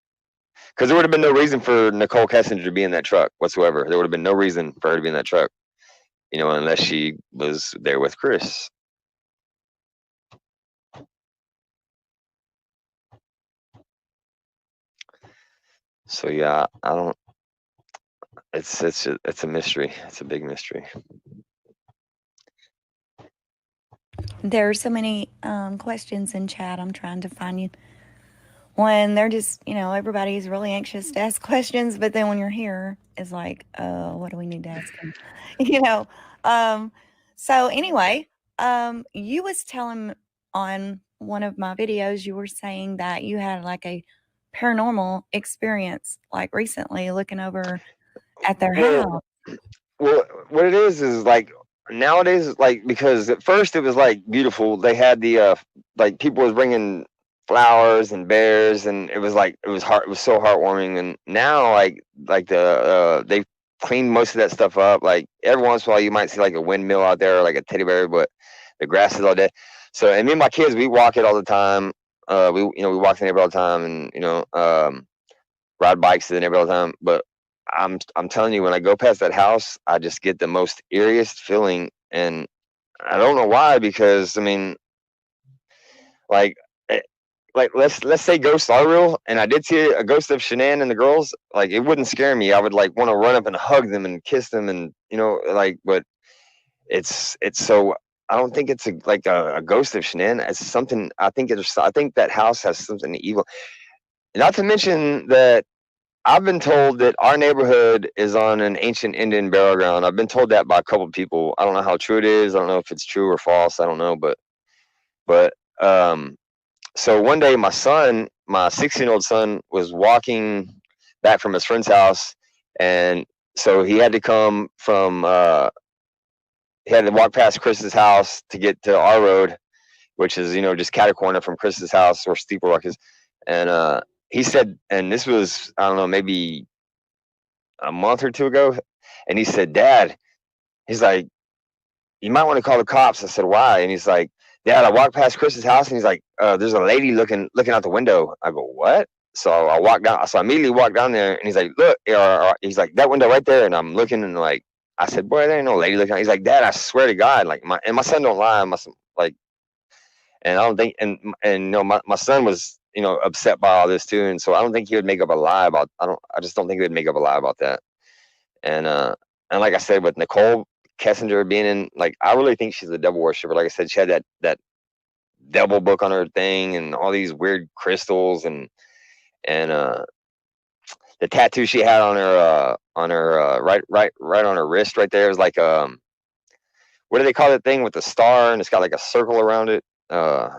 there would have been no reason for Nicole Kessinger to be in that truck whatsoever. There would have been no reason for her to be in that truck, unless she was there with Chris. So yeah, I don't. It's a mystery. It's a big mystery. There are so many questions in chat. I'm trying to find you. When they're just, everybody's really anxious to ask questions, but then when you're here, it's like, what do we need to ask them? So anyway, you was telling on one of my videos, you were saying that you had like a paranormal experience, like recently, looking over at their house. Well, what it is like nowadays, like, because at first it was like beautiful. They had the like people was bringing flowers and bears, and it was so heartwarming. And now like they cleaned most of that stuff up. Like every once in a while you might see like a windmill out there or like a teddy bear, but the grass is all dead. So, and me and my kids, we walk it all the time. We walk the neighborhood all the time, and ride bikes to the neighborhood all the time. But I'm telling you, when I go past that house, I just get the most eeriest feeling, and I don't know why. Because I mean, like let's say ghosts are real, and I did see a ghost of Shanann and the girls. Like it wouldn't scare me. I would like want to run up and hug them and kiss them, and but it's so. I don't think it's a ghost of Shanann. It's something. I think that house has something evil. Not to mention that I've been told that our neighborhood is on an ancient Indian burial ground. I've been told that by a couple of people. I don't know how true it is. I don't know if it's true or false. I don't know, but so one day my 16-year-old son, was walking back from his friend's house, and so he had to come from he had to walk past Chris's house to get to our road, which is just catty corner from Chris's house where Steeple Rock is. And he said, and this was, I don't know, maybe a month or two ago, and he said, "Dad," he's like, "you might want to call the cops." I said, "Why?" And he's like, "Dad, I walked past Chris's house, and he's like, there's a lady looking out the window." I go, "What?" So I walked down. So I immediately walked down there, and he's like, "Look," he's like, "that window right there." And I'm looking, and like, I said, "Boy, there ain't no lady looking out." He's like, "Dad, I swear to God, like my son don't lie." And I don't think, and my son was upset by all this too, and so I don't think he would make up a lie about. I just don't think he would make up a lie about that. And like I said, with Nicole Kessinger being in, like, I really think she's a devil worshiper. Like I said, she had that devil book on her thing, and all these weird crystals, and the tattoo she had on her right on her wrist right there is like what do they call that thing with the star, and it's got like a circle around it, a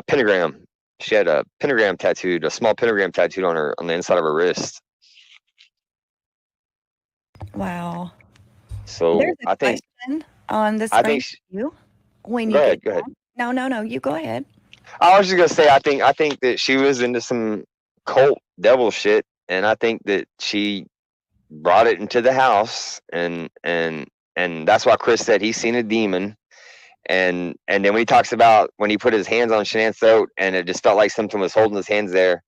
pentagram. She had a small pentagram tattooed on the inside of her wrist. Wow. So There's a I think question on the I screen think for you when go you ahead, get go ahead. done. No, you go ahead. I was just gonna say, I think that she was into some cult devil shit, and I think that she brought it into the house, and that's why Chris said he's seen a demon. And then when he talks about when he put his hands on Shanann's throat, and it just felt like something was holding his hands there,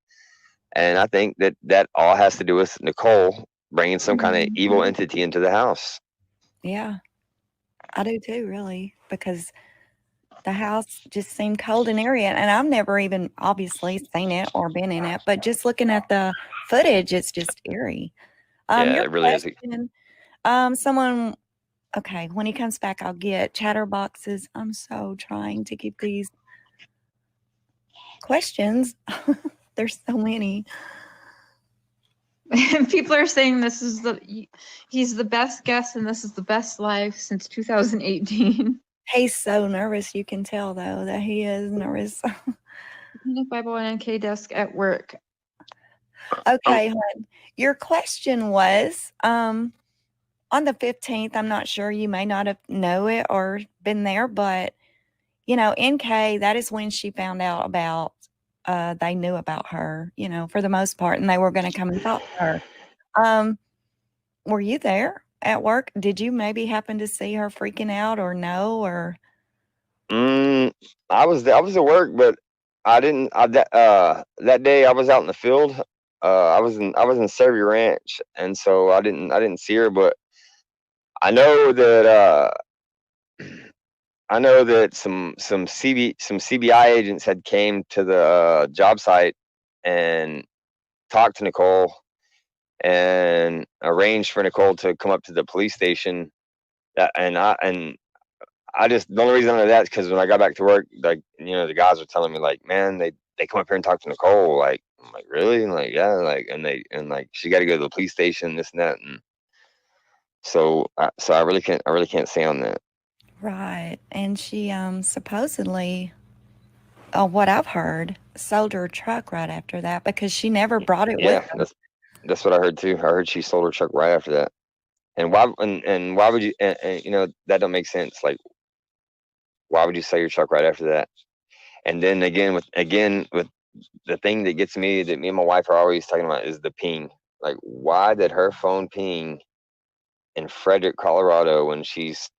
And I think that all has to do with Nicole bringing some kind of evil Mhm. entity into the house. Yeah, I do too, really, because the house just seemed cold and eerie, and I've never even obviously seen it or been in it, but just looking at the footage, it's just eerie. Yeah, Your it really is. question, someone, okay, when he comes back, I'll get chatterboxes. I'm so trying to keep these questions. There's so many. And people are saying he's the best guest and this is the best live since 2018. He's so nervous. You can tell though that he is nervous. Panic Bible and NK desk at work. Okay, hon. Your question was on the 15th. I'm not sure, you may not have know it or been there, but NK, that is when she found out about they knew about her, for the most part, and they were going to come and talk to her. Were you there at work? Did you maybe happen to see her freaking out or no? Or I was at work, but I didn't. That day I was out in the field. I was in Sevier Ranch, and so I didn't see her. But I know that some CBI agents had came to the job site and talked to Nicole and arranged for Nicole to come up to the police station. I just, the only reason I know that is because when I got back to work, like, the guys were telling me, like, man, they come up here and talk to Nicole. Like, I'm like, really? And like, yeah, like, and like she got to go to the police station, this and that, and so I really can't say on that. right? And she supposedly, what I've heard, sold her truck right after that because she never brought it with Yeah, her. that's what I heard too. I heard she sold her truck right after that. And why would you? And that don't make sense. Like, why would you sell your truck right after that? And then again with the thing that gets me, that me and my wife are always talking about, is the ping. Like, why did her phone ping in Frederick, Colorado, when she's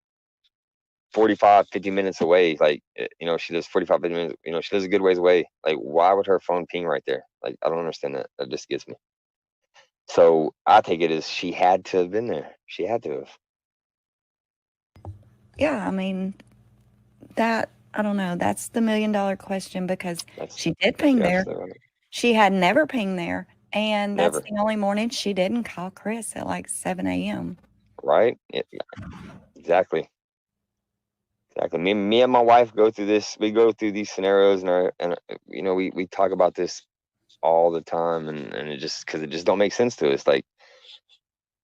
45, 50 minutes away? Like, she lives 45, 50 minutes, she lives a good ways away. Like, why would her phone ping right there? Like, I don't understand that. That just gets me. So I take it as she had to have been there. She had to have. Yeah, I mean, that, I don't know. That's the $1,000,000 question because she did ping You're there. absolutely right. She had never pinged there. And that's Never. the only morning she didn't call Chris at like 7 a.m. Right? Yeah, exactly. Exactly. Me and my wife go through this. We go through these scenarios, and we talk about this all the time, and it just, because it just don't make sense to us. Like,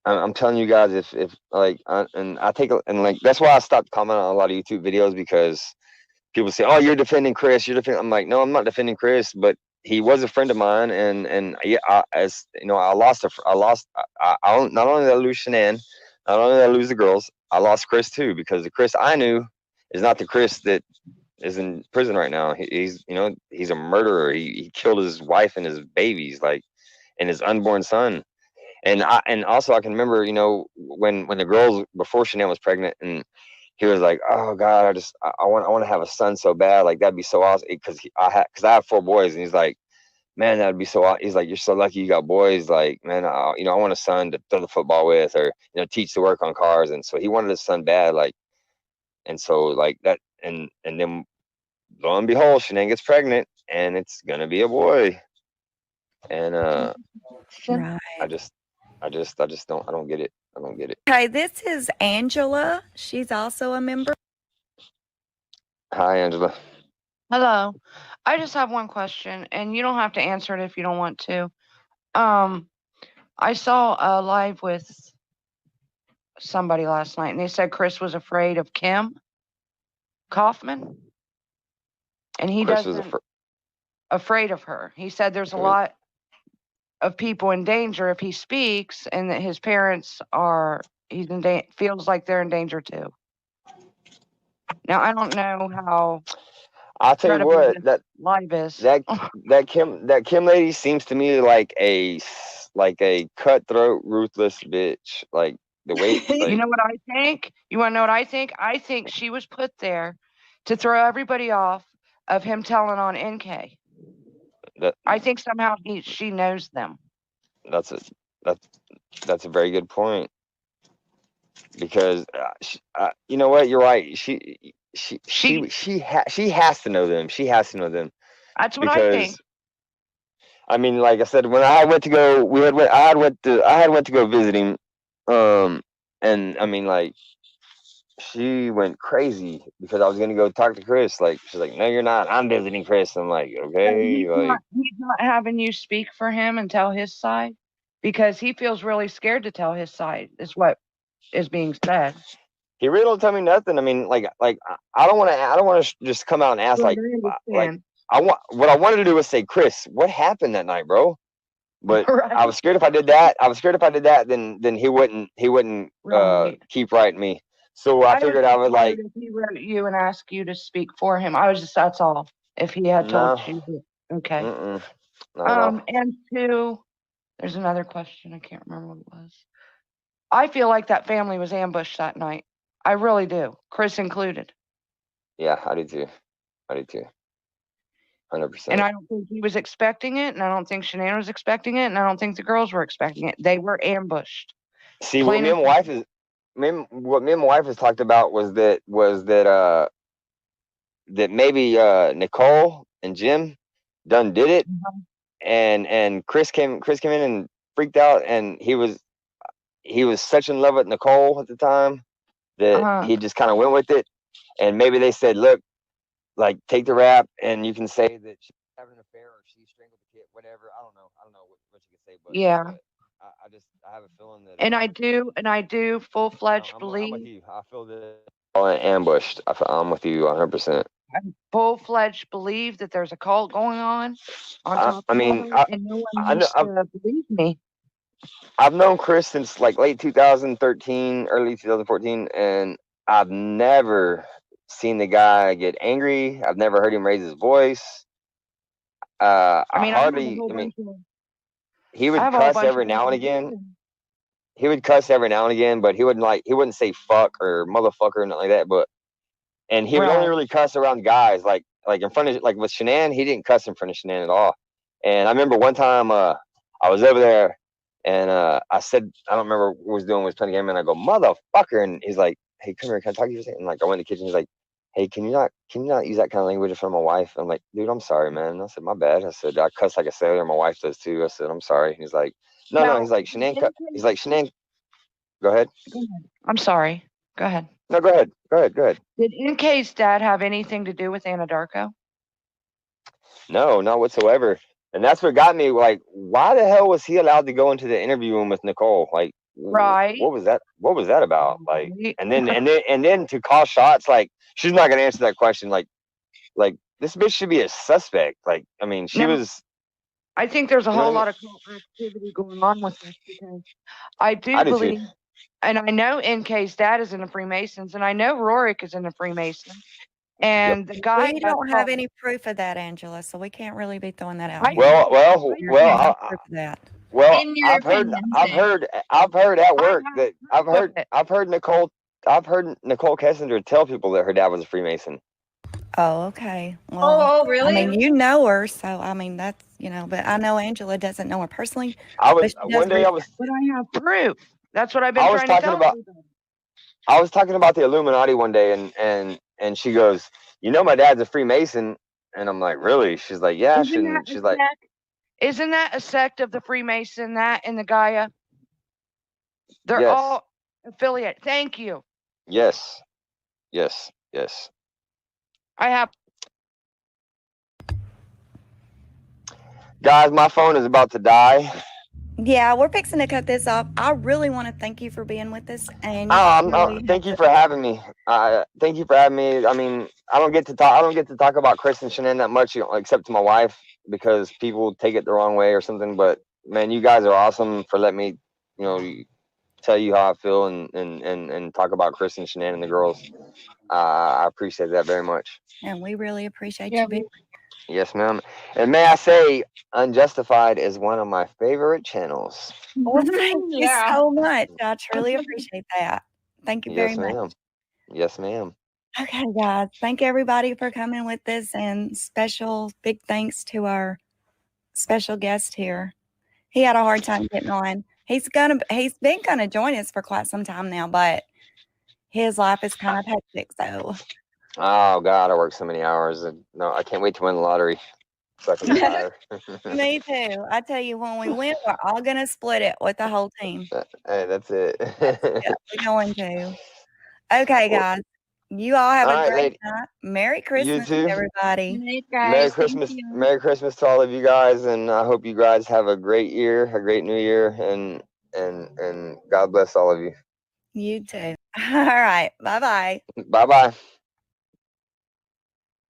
I'm telling you guys, if like, and I take and like, that's why I stopped commenting on a lot of YouTube videos, because people say, "Oh, you're defending Chris. You're defending." I'm like, no, I'm not defending Chris, but he was a friend of mine, and yeah, as you know, I lost. Not only did I lose Shanann, not only did I lose the girls, I lost Chris too, because the Chris I knew is not the Chris that is in prison right now. He's a murderer. He killed his wife and his babies, like, and his unborn son. And also I can remember, when the girls, before Shanann was pregnant, and he was like, "Oh God, I want to have a son so bad. Like, that'd be so awesome." Because I have 4 boys, and he's like, "Man, that'd be so." He's like, "You're so lucky you got boys. Like, man, I want a son to throw the football with, or teach to work on cars." And so he wanted his son bad, like, and so like that, and then lo and behold, Shanann gets pregnant, and it's gonna be a boy. And Right. I just don't get it. I don't get it. Okay, this is Angela. She's also a member. Hi, Angela. Hello. I just have one question, and you don't have to answer it if you don't want to. I saw a live with somebody last night, and they said Chris was afraid of Kim Kaufman, and he Chris was doesn't afraid of her. He said there's a lot of people in danger if he speaks, and that his parents feels like they're in danger too. Now I don't know how. I'll tell you what, that live is. that Kim lady seems to me like a cutthroat, ruthless bitch. Like, the way, like, You know what I think? You want to know what I think? I think she was put there to throw everybody off of him telling on NK. That I think somehow she knows them. that's a very good point, because you know what, you're right. She has to know them. She has to know them, That's what I because think. I mean, like I said, when I went to go, I had went to go visit him, and I mean, like, she went crazy because I was gonna go talk to Chris. Like, she's like, "No, you're not. I'm visiting Chris." I'm like, So "Okay." Like, he's not having you speak for him and tell his side, because he feels really scared to tell his side, is what is being said. he really don't tell me nothing. I mean, like I don't want to just come out and ask, Right, like, I like understand. what I wanted to do was say, Chris, what happened that night, bro? But I Right, was scared if I did that. Then he wouldn't right. keep writing me. So I I would figured I feel would, flattered like, if he wrote you and asked you to speak for him. That's all. If he had told no, you, okay. not at all. And two, there's another question. I can't remember what it was. I feel like that family was ambushed that night. I really do. Chris included. Yeah, I do too. 100%. And I don't think he was expecting it, and I don't think Shanann was expecting it, and I don't think the girls were expecting it. They were ambushed. See, what me and my wife has talked about was that that maybe Nicole and Jim done did it, and Chris came in and freaked out, and he was such in love with Nicole at the time that he just kind of went with it, and maybe they said, look, like, take the rap, and you can say that she's having an affair or she strangled the kid, whatever. I don't know what you can say, but Yeah. but I have a feeling that And I do full-fledged I'm with believe, you. I feel that ambushed. I'm with you 100%. full-fledged believe that there's a cult going on top I of all mean, that, and no one used to believe me. I've known Chris since, like, late 2013, early 2014, and I've never seen the guy get angry. I've never heard him raise his voice. I mean, He I would have a whole cuss bunch every of now and people again. listening. He would cuss every now and again, but he wouldn't say fuck or motherfucker or nothing like that. And he would only Right. really cuss around guys, like in front of, like, with Shanann, he didn't cuss in front of Shanann at all. And I remember one time I was over there, and I said, I don't remember what I was doing, was playing a game, and I go, motherfucker, and he's like, hey, come here, can I talk to you for a second? And, like, I went in the kitchen, he's like, hey, can you not use that kind of language in front of my wife? I'm like, dude, I'm sorry, man. I said, my bad. I said, I cuss like a sailor, my wife does too. I said, I'm sorry. He's like, no, he's like, Shanann, go ahead. I'm sorry. Go ahead. No, go ahead. Did NK's dad have anything to do with Anadarko? No, not whatsoever. And that's what got me, like, why the hell was he allowed to go into the interview room with Nicole? Like, Right. what was that about? Like, and then to call shots, like, she's not gonna answer that question. Like this bitch should be a suspect. Like, I mean, she was. I think there's a You know whole what I lot of cult activity going on with this, because I do I do too. believe, and I know NK's dad is in the Freemasons, and I know Rorik is in the Freemasons, and the guy. We don't have any proof of that, Angela, so we can't really be throwing that out I- here. Well, There's no proof of that. well, In your opinion, I've heard at work have that proof of it. I've heard Nicole Kessinger tell people that her dad was a Freemason. Oh, okay. Well, Oh, really? I mean, you know her, so I mean, that's, but I know Angela doesn't know her personally. I was But she does one day I was But I have proof. That's what I've been I was trying to talking tell about everybody. I was talking about the Illuminati one day, and she goes, my dad's a Freemason, and I'm like, really? She's like, yeah. Isn't that a sect of the Freemason, that and the Gaia? They're Yes. all affiliate. Thank you. Yes. I have. Guys, my phone is about to die. Yeah, we're fixing to cut this off. I really want to thank you for being with us, and Thank you for having me. Thank you for having me. I mean, I don't get to talk about Chris and Shanann that much, except to my wife, because people take it the wrong way or something. But man, you guys are awesome for letting me, tell you how I feel and talk about Chris and Shanann and the girls. I appreciate that very much. and we really appreciate you being. Yes, ma'am. And may I say, Unjustified is one of my favorite channels. Well, thank you Yeah. so much. I truly appreciate that. Thank you very much. Yes, ma'am. Okay, guys. Thank everybody for coming with us, and special big thanks to our special guest here. He had a hard time getting on. He's been gonna join us for quite some time now, but his life is kind of hectic. So Oh God, I work so many hours, and no, I can't wait to win the lottery so I can retire. me too. I tell you, when we win, we're all gonna split it with the whole team. Hey, that's it. Yeah, we're going to. Okay, Well, guys. You all have all a right, great lady. night. Merry You Christmas, too. everybody. Night, guys. Merry Thank Christmas. you. Merry Christmas to all of you guys, and I hope you guys have a great year, a great new year, and God bless all of you. You too. All right. Bye bye. Bye bye.